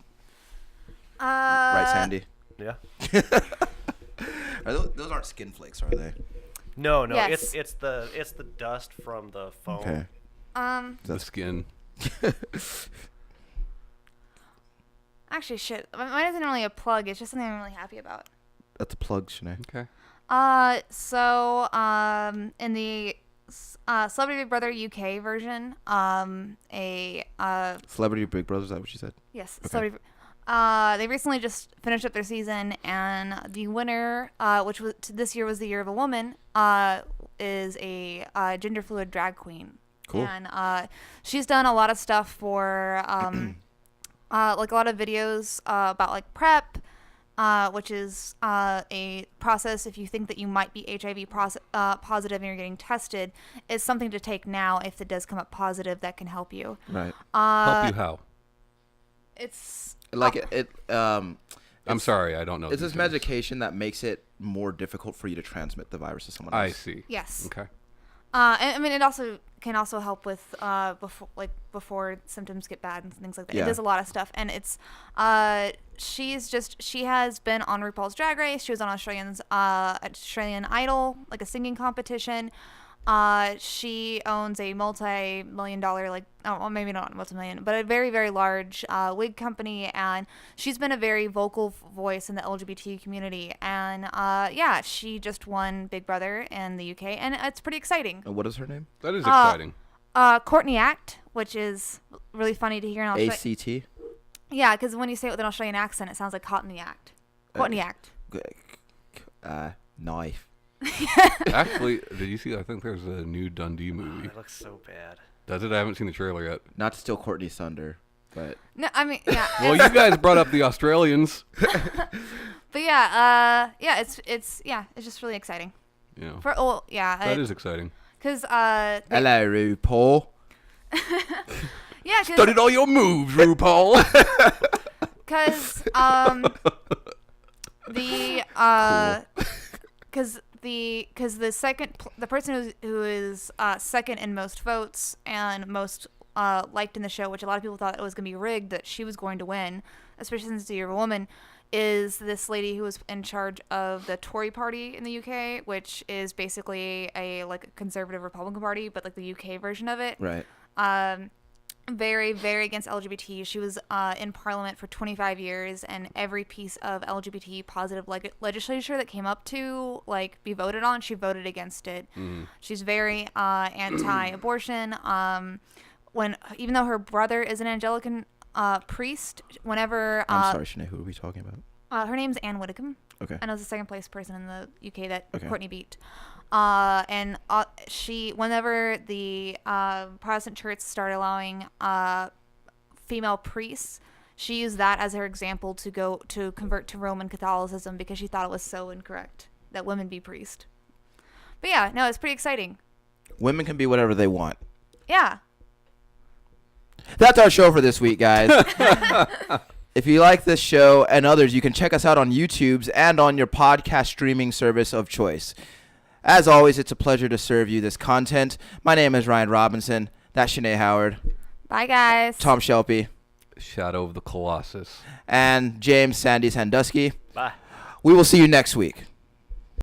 Uh, Right, Sandy? Yeah. Those aren't skin flakes, are they? No, Yes. it's the dust from the foam. Okay. The skin. Actually, shit. Mine isn't really a plug. It's just something I'm really happy about. That's a plug, Shanae. Okay. In the Celebrity Big Brother UK version, Celebrity Big Brother, is that what you said? yes, Okay. Celebrity. They recently just finished up their season, and the winner, which was this year was the year of a woman, is a gender fluid drag queen. Cool. And she's done a lot of stuff for like a lot of videos about like PrEP, which is a process if you think that you might be HIV positive and you're getting tested, is something to take now if it does come up positive that can help you. Right. Help you how? It's Like I'm it's- sorry, I don't know. It's this these medication that makes it more difficult for you to transmit the virus to someone things. else. I see. yes. Okay. And I mean, it also can also help with before symptoms get bad and things like that. Yeah. It does a lot of stuff, and it's she has been on RuPaul's Drag Race. She was on Australian Idol, like a singing competition. She owns a multi-million-dollar, well, maybe not multi-million, but a very, very large wig company, and she's been a very vocal voice in the LGBT community. And yeah, she just won Big Brother in the UK, and it's pretty exciting. And what is her name? That is exciting. Courtney Act, which is really funny to hear in Australia. ACT? Yeah, because when you say it with an Australian accent, it sounds like Courtney Act. Courtney Act. Knife. Actually, did you see? I think there's a new Dundee Oh, movie. it looks so bad. Does it? I haven't seen the trailer yet. Not to steal Courtney's thunder, but No, I mean, yeah. Well, you guys brought up the Australians. But yeah, it's just really exciting. You know, That is exciting. Because hello, RuPaul. yeah, Studied all your moves, RuPaul. because the person who is second in most votes and most liked in the show, which a lot of people thought it was going to be rigged, that she was going to win, especially since you're a woman, is this lady who was in charge of the Tory party in the UK, which is basically a conservative Republican party, but like the UK version of it. Right. Very, very against LGBT. She was in Parliament for 25 years, and every piece of LGBT positive legislature that came up to be voted on, she voted against it. She's very anti-abortion. Even though her brother is an Anglican priest, whenever I'm sorry, Shanae, who are we talking about? her name's Anne Widdecombe. Okay. And I was the second place person in the UK that Okay. Courtney beat. Whenever the Protestant church started allowing female priests, she used that as her example to convert to Roman Catholicism because she thought it was so incorrect that women be priests. But yeah, no, it's pretty exciting. Women can be whatever they want. Yeah. That's our show for this week, guys. If you like this show and others, you can check us out on YouTube's and on your podcast streaming service of choice. As always, it's a pleasure to serve you this content. My name is Ryan Robinson. That's Shanae Howard. Bye, guys. Tom Shelby. Shadow of the Colossus. And James Sandusky. Bye. We will see you next week.